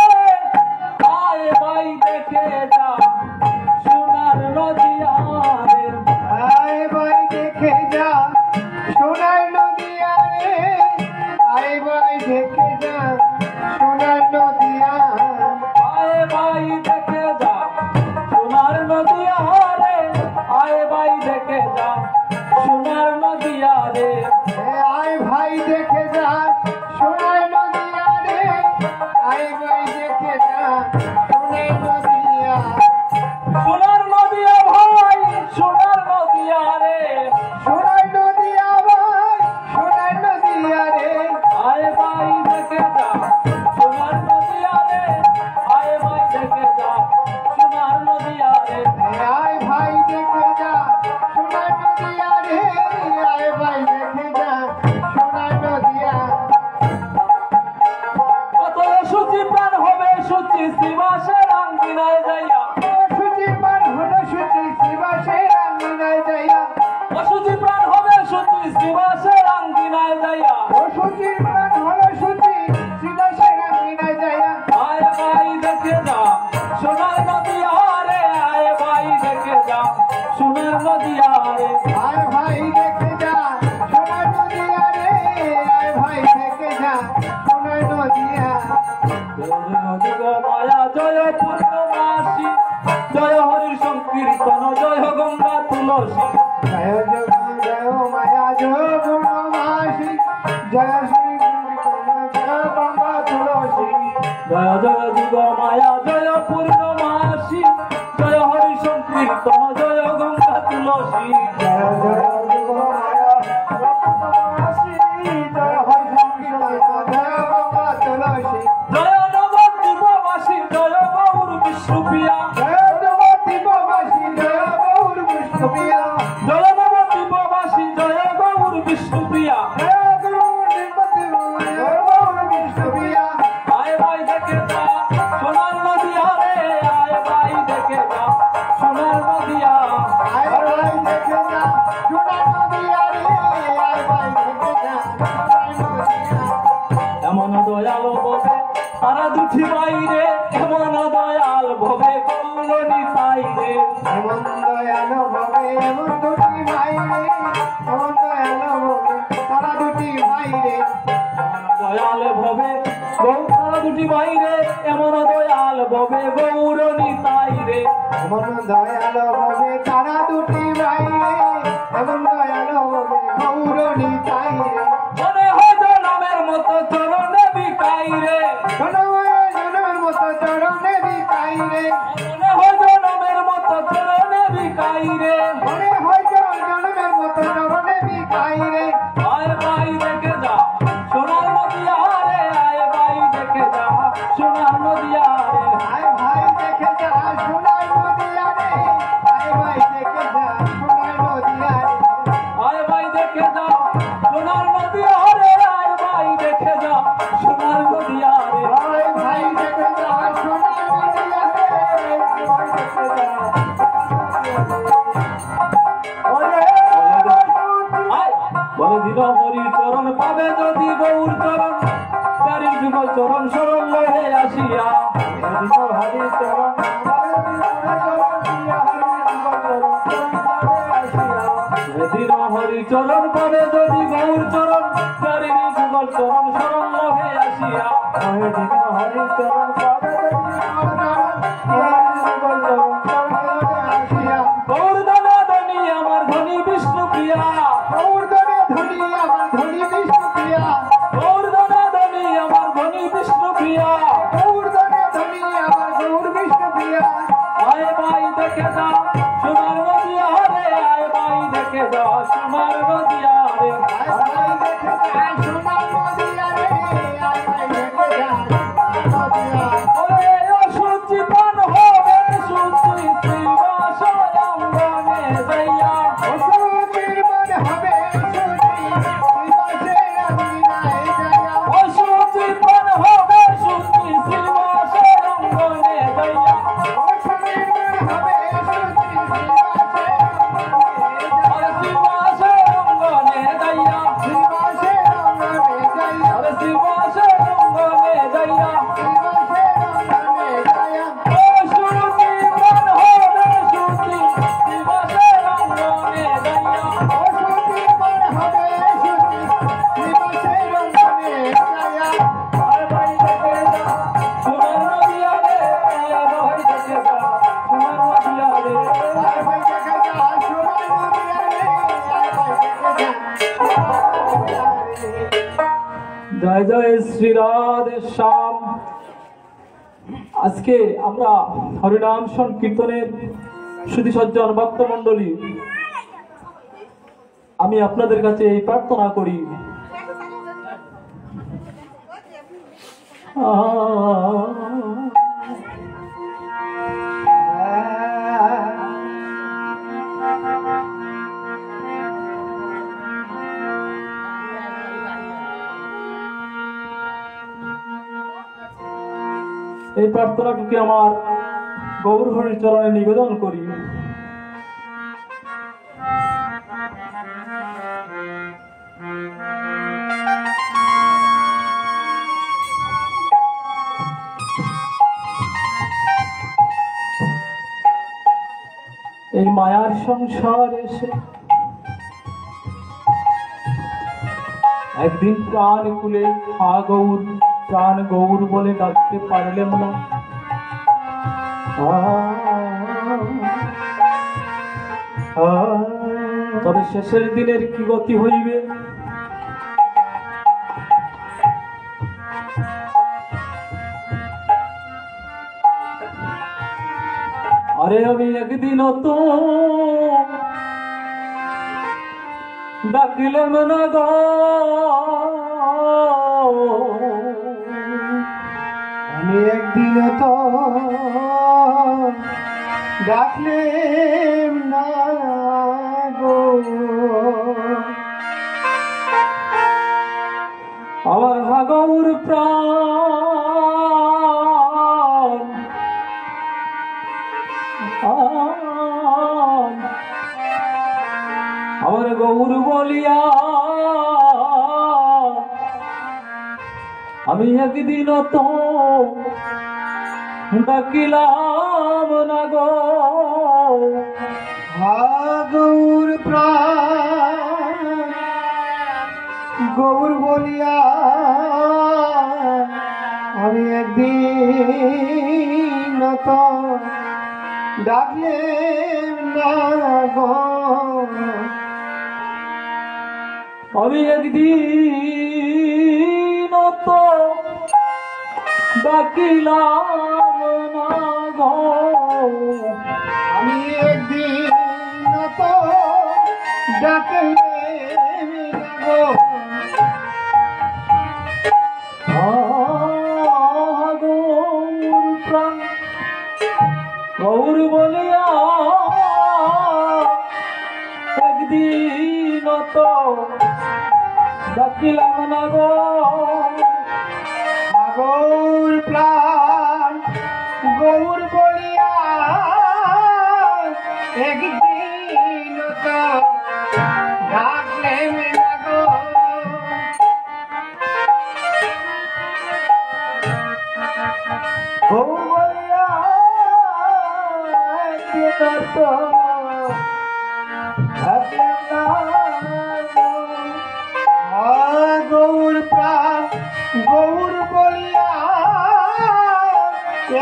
আয় ভাই দেখে যা সোনার নদিয়া রে, আয় ভাই দেখে যা সোনার নদিয়া রে, আয় ভাই দেখে যা সোনার নদিয়া, আয় ভাই দেখে যা সোনার নদিয়া রে, আয় ভাই দেখে যা সোনার নদিয়া রে, আয় ভাই দেখে যা সোনার নদিয়া রে, আয় ভাই দেখে যা সোনার নদিয়া, সোনার নদিয়া ভাই সোনার নদিয়া রে, সোনার নদিয়া ভাই সোনার নদিয়া রে, আয় ভাই দেখে যা সোনার নদিয়া রে, আয় ভাই দেখে যা সোনার নদিয়া রে, আয় ভাই দেখে যা সোনার নদিয়া রে, আয় ভাই দেখে যা সোনার নদিয়া, কত সুচি প্রাণ হবে সুচি শিবাসের আঙ্গিনায় যাইয়া, সুচির মান হলো সুচি শিবাসের আঙ্গিনায় যাইয়া, অসুচি প্রাণ হবে সুচি শিবাসের আঙ্গিনায় যাইয়া, ও সুচির মান হলো সুচি শিবাসের আঙ্গিনায় যাইয়া, আয় ভাই দেখে যা সোনার নদিয়া রে, আয় ভাই দেখে যা সোনার নদিয়া রে, আয় ভাই দেখে যা সোনার নদিয়া রে, আয় ভাই দেখে যা সোনার নদিয়া, জয় নদী গো মায়া জয় পূর্ণমাসী, জয় হরির সংকীর্তন জয় গঙ্গা তুলসী, জয় জগ জয় মায়া জয় পূর্ণমাসী, জয় শ্রী জয় গঙ্গা তুলসী, জয় জয় যুগ মায়া জয় পূর্ণমাসী, জয় হরি সংকীর্তন জয় গঙ্গা তুলসী, জয় জয় যুগ মায়া জয় পূর্ণমাসী, জয় হরি সংকীর্তন জয় গঙ্গা তুলসী, জয় নবদ্বীপবাসী জয় গৌর বিষ্ণুপ্রিয়া, জয় নবদ্বীপবাসী জয় গৌর বিষ্ণুপ্রিয়া, জয় নবদ্বীপবাসী জয় গৌর বিষ্ণুপ্রিয়া, জয় গৌর বিষ্ণুপ্রিয়া, আয় ভাই দেখে যা সোনার নদিয়া রে, আয় ভাই দেখে যা সোনার নদিয়া, আয় ভাই দেখে যা সোনার নদিয়া রে, আয় ভাই দেখে যা সোনার নদিয়া, এমন দয়াল ভবে তারা দুটি বাইরে, এমন দয়াল ভবে কল্যাণী তাই রে, এমন দয়ালো ভবে এমন দুটি ভাই রে, এমন দয়ালো ভবে তারা দুটি ভাই রে, দয়াল ভবে তারা দুটি বাইরে, এমন দয়াল ভবে গৌরণী তাই রে, এমন দয়ালো ভবে তারা দুটি ভাই রে, এমন দয়ালো ভবে গৌরণী তাই রে, মনে হয় নামের মতো চরণে বিকাই রে, জনমের মতো চরণে বিকাই রে, মনে হয় নামের মতো চরণে বিকাই রে, মনে হয় জনমের মতো চরণে বিকাই রে, আয় ভাই দেখে যা সোনার নদিয়া রে, আয় ভাই দেখে যা সোনার নদিয়া রে, আয় ভাই দেখে যা সোনার নদিয়া রে, আয় ভাই দেখে যা সোনার নদিয়া রে, আয় ভাই দেখে যা সোনার নদিয়া রে, আয় ভাই দেখে যা সোনার নদিয়া রে, আয় ভাই চরণ পদে যদি গৌর চরণ চারিণী যুগল চরণ শরণ লহে আসিয়া হরিচরণ পদে গৌর দানা ধনী আমার ধনী বিষ্ণু প্রিয়া গৌর দানা ধনী আমার ধনী বিষ্ণু প্রিয়া গৌর দানা ধনী আমার ধনী বিষ্ণু প্রিয়া গৌর দানা ধনী আমার গৌর বিষ্ণু প্রিয়া আয় ভাই দেখে যা সোনার নদিয়া রে আয় ভাই দেখে যা সোনার নদিয়া রে আয় দেখে যা সোনার নদিয়া রে আয় দেখে যা নদিয়া ওরে অসুচি পান হবে সুচি শ্রীবাস অঙ্গনে যাইয়া অসুচির মন হবে সুচি শ্রীবাসে আদিনায় যায়া অসুচি পান হবে সুচি শ্রীবাস অঙ্গনে যাইয়া অসুচির মন হবে সুচি শ্রীবাসে আর শ্রীবাস অঙ্গনে যাইয়া শ্রীবাসে রঙ্গনে যায়া আর শ্রীবাস অঙ্গনে যাইয়া শ্রীবাসে রঙ্গনে যায়া অসুচি পান হবে সুচি শ্রীবাস অঙ্গনে যাইয়া অসুচির মন হবে সুচি শ্রীবাসে রঙ্গনে যায়া আর ভাই দেখে যা সোনার নদিয়া রে আর ভাই দেখে যা সোনার নদিয়া রে আয় ভাই দেখে যা সোনার নদিয়া রে আয় ভাই দেখে যা জয় জয় শ্রী রাধে শ্যাম। আজকে আমরা হরিনাম সংকীর্তনের সুধী সজ্জন ভক্ত মণ্ডলী, আমি আপনাদের কাছে এই প্রার্থনা করি, এই প্রার্থনাটুকু আমার গৌর হরির চরণে নিবেদন করি। এই মায়ার সংসার এসে একদিন প্রাণ কুলে হা গৌর প্রাণ গৌর বলে ডাকতে পারলেন না। তবে শেষের দিনের কি গতি হইবে, আরে আমি একদিনও তো ডাকিলাম না গো, আমি একদিন তো ডাকলেম না গো, আমার হাগৌর প্রাণ আমার গৌর বলিয়া আমি একদিন তো ডাকিলাম না গো, গৌর প্রাণ গৌর বলিয়া আমি একদিন তো ডাকলেম না গো, আমি একদিন তো ডাকিলাম না গো, আমি একদিন তো ডাকলেম না গো, গৌর প্রাণ গৌর বলিয়া একদিন তো ডাকিলাম না গো, গৌর প্রাণ গৌর বলিয়া একদিন তো ডাকলেম না গো, গৌর বলিয়া একদিন তো ডাকলেম না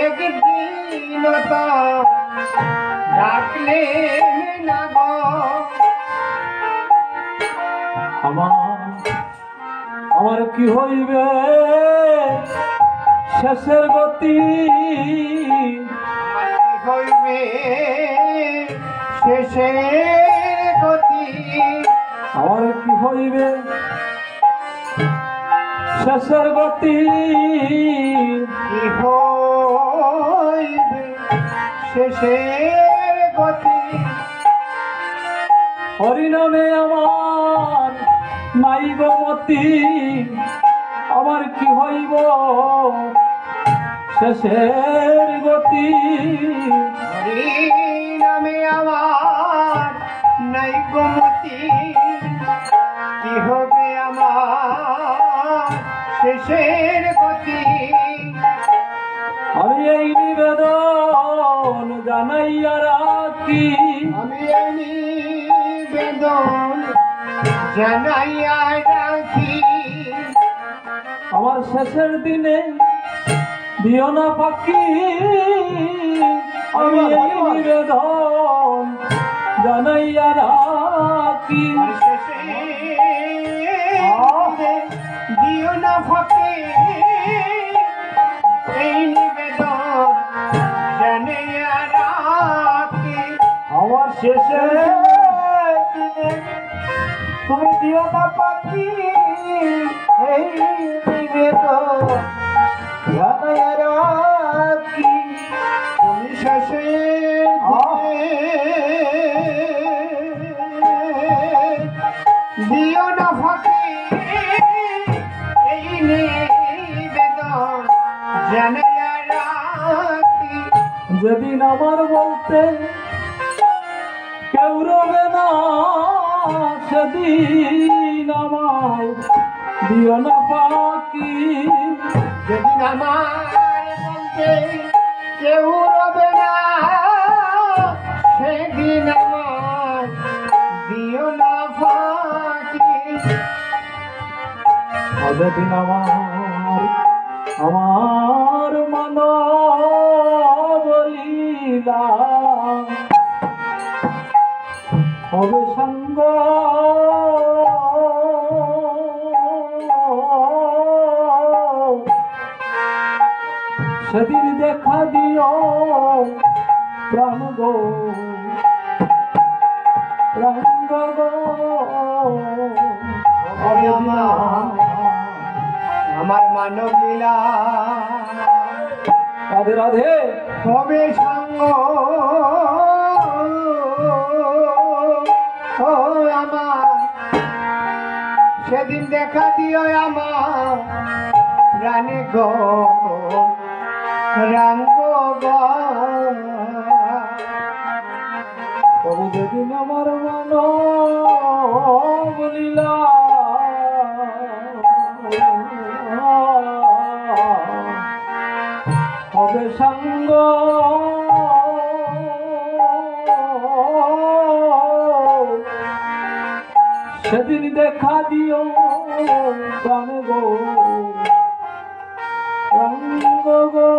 একদিন তো ডাকলে না গো আমার কি হইবে শেষের গতি, আমার কি হইবে শেষের গতি, আমার কি হইবে শেষের গতি, কি হইবে শেষের গতি, হরিনামে আমার নাই গমতি, আমার কি হইব শেষের গতি, হরি নামে আমার নাই গমতি, কি হবে আমার শেষের গতি, আমি এই নিবেদন জানাইয়া রাখি, আমি এই নিবেদন জানাইয়া রাখি, আমার শেষের দিনে দিও না পাখি, আমি এই নিবেদন জানাইয়া রাখি, আর শেষে দিও না ফাঁকে এই নিবেদন জানাইয়া রাখি, আমার শেষে তুমি দিও না পাখি, এই নিবেদন জানাইয়া রাখি, তুমি শেষে দিও না ফাঁকে এই নিবেদন জানাইয়া রাখি, যেদিন আমার বলতে কেউ রবে না, সেদিন আমায় দিও না পাখি, যেদিন আমার বলতে কেউ রবে না সেদিন আমার দিও না ফাঁকি, যেদিন আমার মানবলীলা হবে সঙ্গ, সেদিন দেখা দিও প্রাণ গো, প্রাণ গো, হবে আমার মানব লীলা, রাধে রাধে, হবে সঙ্গ ও আমার, সেদিন দেখা দিও আমার প্রাণে গো রাঙ্গ গো, তবু যেদিন আমার মানবলীলা হবে সঙ্গ, সেদিন দেখা দিও প্রাণ গো, রঙ্গ গো,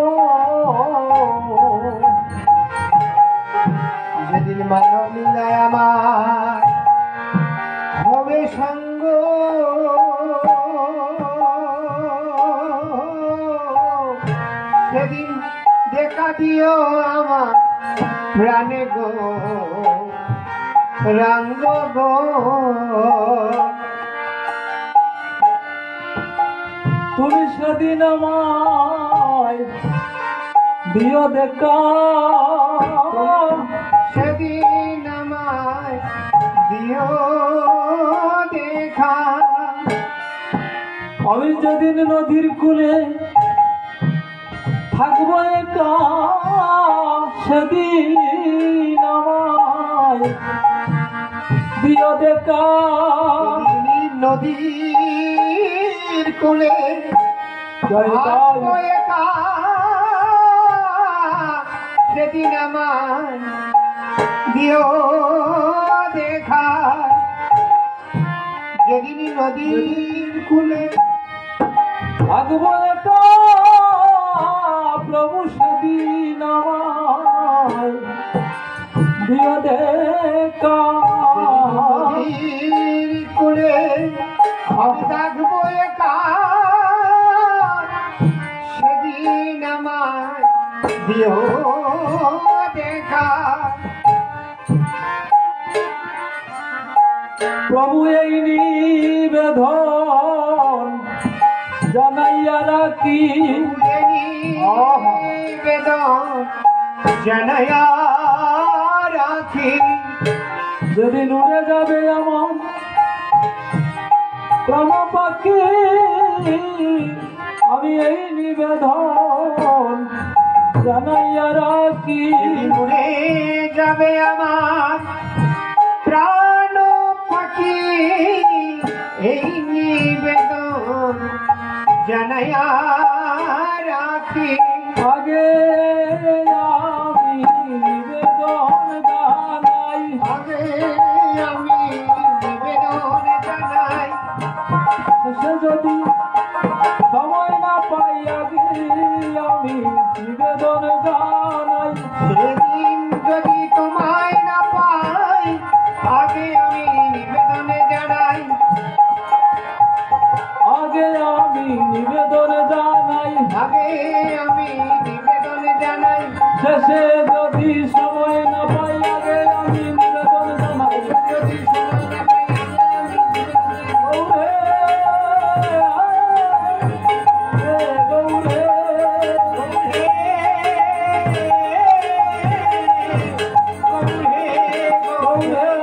যেদিন মানব লীলায় আমার হবে সঙ্গ, সেদিন দেখা দিও আমার প্রাণে গো রাঙ্গ গো, তুমি সেদিন আমায় দিও দেখা, সেদিন আমায় দিও দেখা, আমি যেদিন নদীর কূলে থাকবো একা, সেদিন আমায় দিও দেখা, নদীর কোলে জয় থাকবো জয়, একা, সেদিন আমার দিও দেখা, যেদিন নদীর কুলে থাকবো একা প্রভু সেদিন দিও দেখা নদীর কূলে আমি থাকবো একা, সেদিন আমার দিও দেখা। প্রভু এই নিবেদন জানাইয়া রাখি, নিবেদন জানাইয়া রাখি, যেদিন উড়ে যাবে আমার প্রাণ পাখি, আমি এই নিবেদন জানাইয়া রাখি। উড়ে যাবে আমার প্রাণ পাখি, এই নিবেদন জানাইয়া রাখি। আগে আমি নিবেদন জানাই, আগে আমি নিবেদন জানাই, সে যদি সময় না পাই আগে আমি নিবেদন জানাই। সেদিন যদি তোমায় না পাই আগে আমি নিবেদন জানাই, আগে আমি নিবেদন জানাই, আগে আমি নিবেদন জানাই। শেষে যদি সময় না পাই আগে আমি নিবেদন জানাই। যদি সময় না পাই আগে আমি নিবেদন জানাই। গৌরে, হে গৌরে, গৌরে,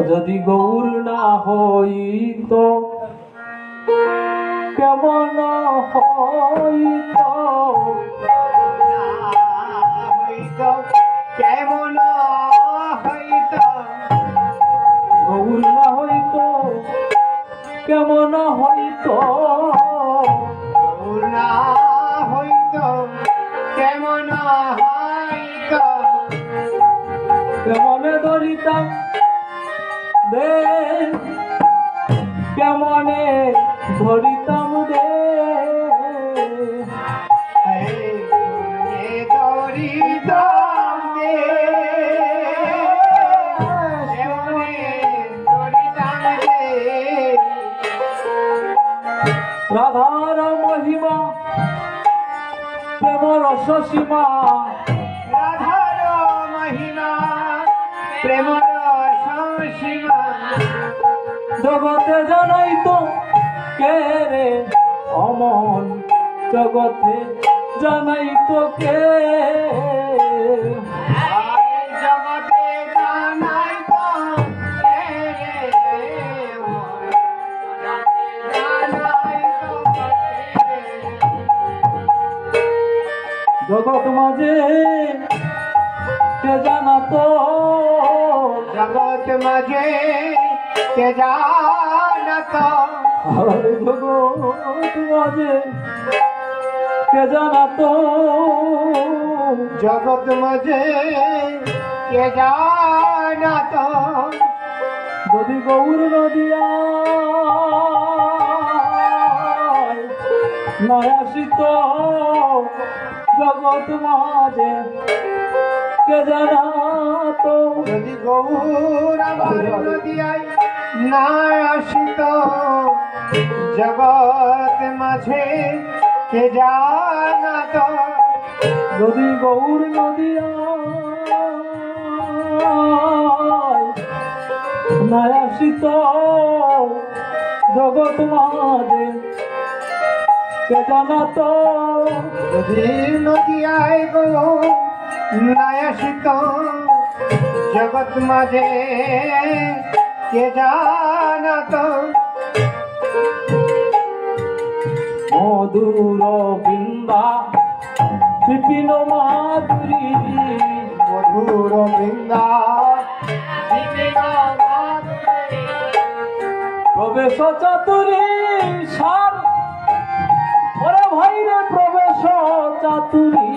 যদি গৌর না হইত কেমন হইত, কেমন হইত, গৌর না হইত কেমন হইত, না হইত, কেমন হইত, কেমনে ধরিতাম দে, কেমনে ধরিতাম দে, দরিতাম দে, দরিতাম দে। রাধার মহিমা প্রেম রস সীমা, রাধার মহিমা প্রেমর সীমা, জগতে জানাই তো কে রে অমন, জগতে জানাই তো কে, জগতে জানাই তো জগৎ মাঝে কে জানা তো, জগৎ মাঝে কে জানত, আরে জগৎ মাঝে কে জানা তো, জগৎ মাঝে কে জানত, যদি গৌর নদিয়া নয় আসিত জগৎ মাঝে কে জানা তো, যদি গৌর আমার নদিয়ায় না আসিত জগৎ মাঝে কে জানত, যদি গৌর নদিয়া নয় আসিত জগৎ মাঝে কে জানা তো, যদি নদিয়ায় গো না আসিত জগৎ মাঝে কে জানত, মধুর বৃন্দা বিপিন মাধুরী, মধুর বৃন্দা প্রবেশ চাতুরী সার, ওরে ভাই রে প্রবেশ চাতুরী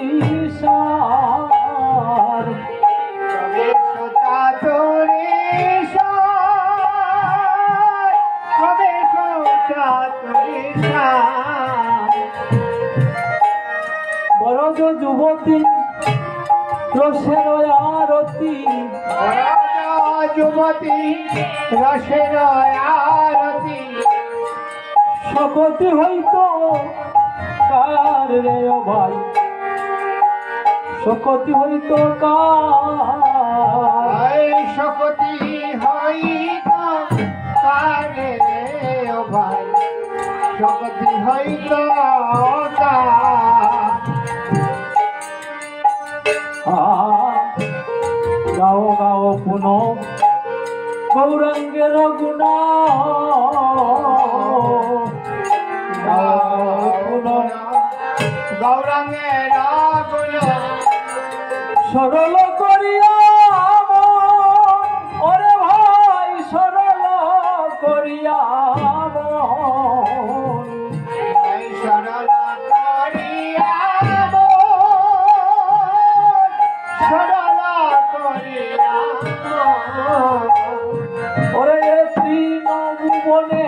সার, প্রবেশ বরজ যুবতী রসের আরতি যুবতী রসের আরতি শকতি হইতো কার রে ও ভাই শকতি হইতো কার শকতি হইত কারে ও ভাই শকতি হইত গাও গাও পুনঃ গৌরাঙ্গের গুণা গাও পুনঃ গৌরাঙ্গের গুণ সরল করিয়া মন, ওরে ভাই সরল করিয়া মন। সরল করিয়া সরল করিয়া ওরে তৃণ ভুবনে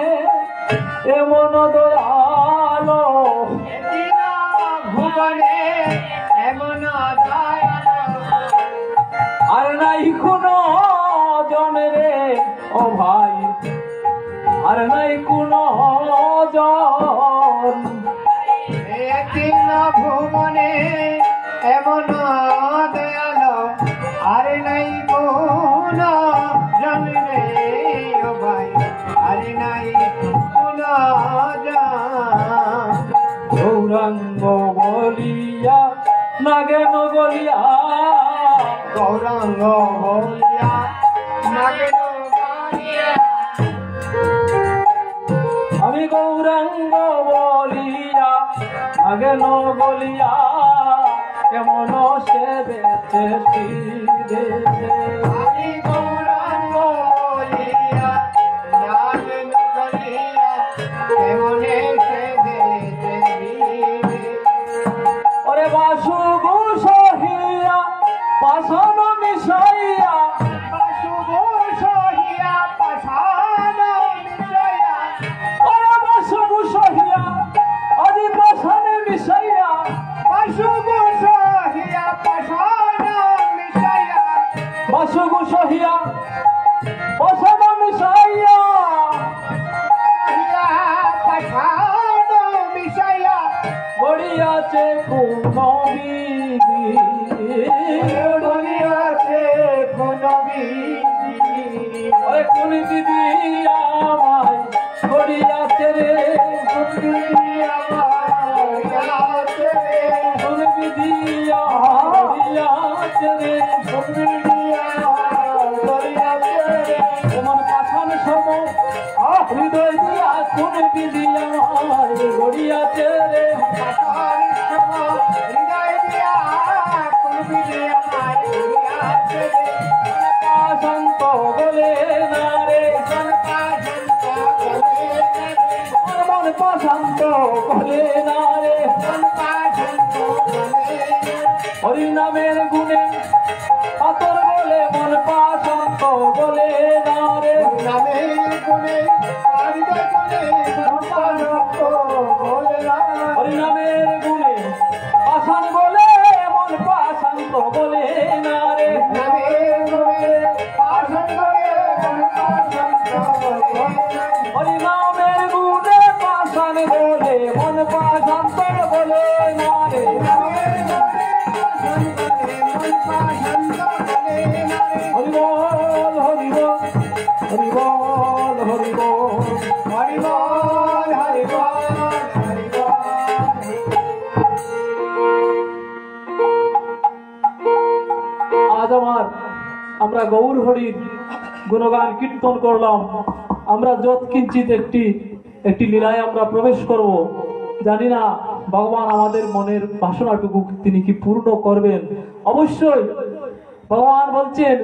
এমন দয়ালো ভুবনে এমন আর নাই কোনো জন রে ও ভাই আর নাই কোনো জন একদিন ভুবনে এমন দয়ালো আর নাই কোন জন্মে ও ভাই আর নাই কোন গৌরাঙ্গ বলিয়া নাগেন গলিয়া গৌরাঙ্গ বলিয়া নাগেন গালিয়া আমি গৌরাঙ্গ বলিয়া নাগেন গলিয়া কেমন সে বেঁচে আমি গৌরাঙ্গ বলিয়া নাগেন গালিয়া কেমনে সে ওরে বাসু গুসহিয়া পাশান মিশাইয়া সহিয়া পাশান মিশাইয়া ওরে বাসু গুসহিয়া আদি পাশানে মিশাইয়া বাসু সহিয়া পাশান মিশাইয়া বাসু গুসহিয়া পাশান মিশাইয়া পাশান মিশাইয়া গড়িয়াছে কোন বিধি গড়িয়াছে কোন বিধি ওরে কোন বিধি আমায় গড়িয়াছে রে কোন বিধি গড়িয়াছে রে এমন পাঠান সম হৃদয় দিয়া কোন বিধি আমায় গড়িয়াছে রে শান্ত বলে না রে মন শান্ত বলে না রে হরিনামের গুণে পাতর বলে মন শান্ত বলে না রে হরিনামের গুণে পাশান বলে মন শান্ত বলে না রে হরিনামের গুণে পাশান বলে মন শান্ত বলে না রে হরিবল হরিবল হরিবল হরিবল আজ আমরা গৌর হরির গুণগান কীর্তন করলাম। আমরা যত কিঞ্চিত একটি লীলায় আমরা প্রবেশ করব। জানি না ভগবান আমাদের মনের বাসনাটুকু তিনি কি পূর্ণ করবেন। অবশ্যই ভগবান বলছেন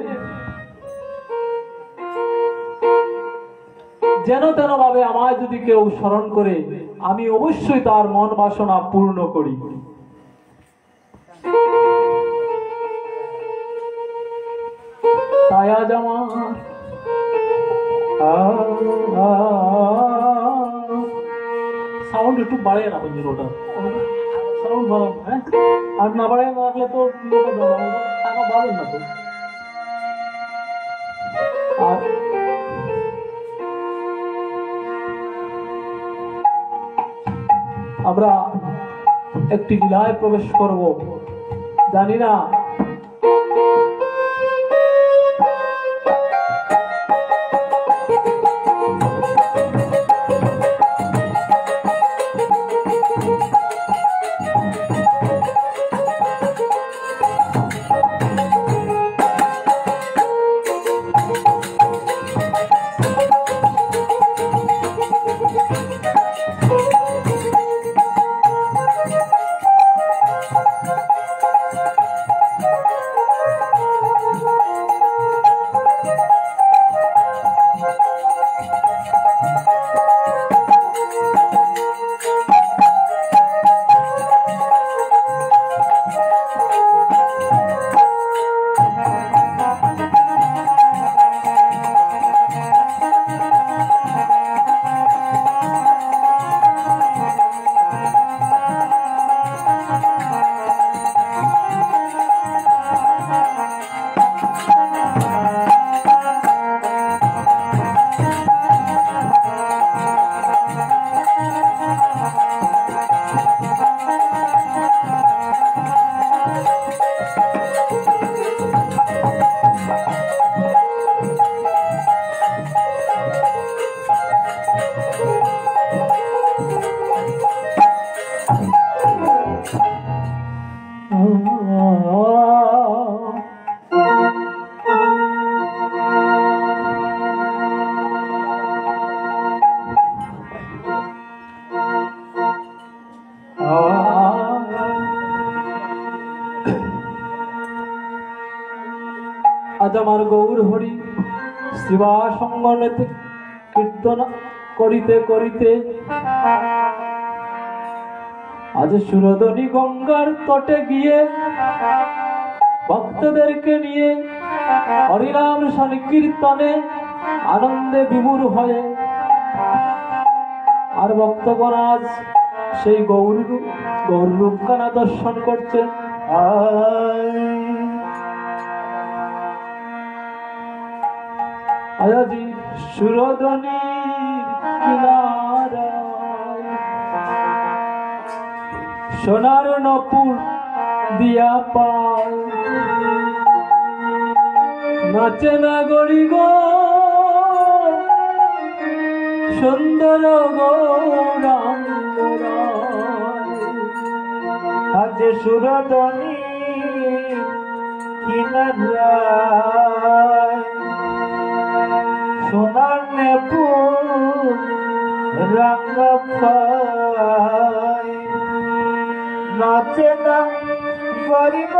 যেন তেন ভাবে আমায় যদি কেউ স্মরণ করে আমি অবশ্যই তার মন বাসনা পূর্ণ করি। তাই আজ আমার সাউন্ড একটু বাড়িয়ে না ওটা সাউন্ড গরম, হ্যাঁ আর না বাড়াই না রাখলে তো টাকা পাবেন না তো। আর আমরা একটি লীলায় প্রবেশ করব, জানি না আজ আমার গৌর হরি শিবা সঙ্গনেতে কীর্তন করিতে করিতে আজ সুরধনী গঙ্গার তটে গিয়ে ভক্তদেরকে নিয়ে হরিনাম সংকীর্তনে আনন্দে বিভোর হয়ে আর ভক্তগণ আজ সেই গৌর রূপখানা দর্শন করছেন। আজি সুরধনীর কিনারায় সোনার নপুর দিয়া পায় নাচে না গড়ি গো সুন্দর গৌরাঙ্গ আজ সুরধনী কিনারায় সোনার নেপুর রঙ পায় নাচে না গরিব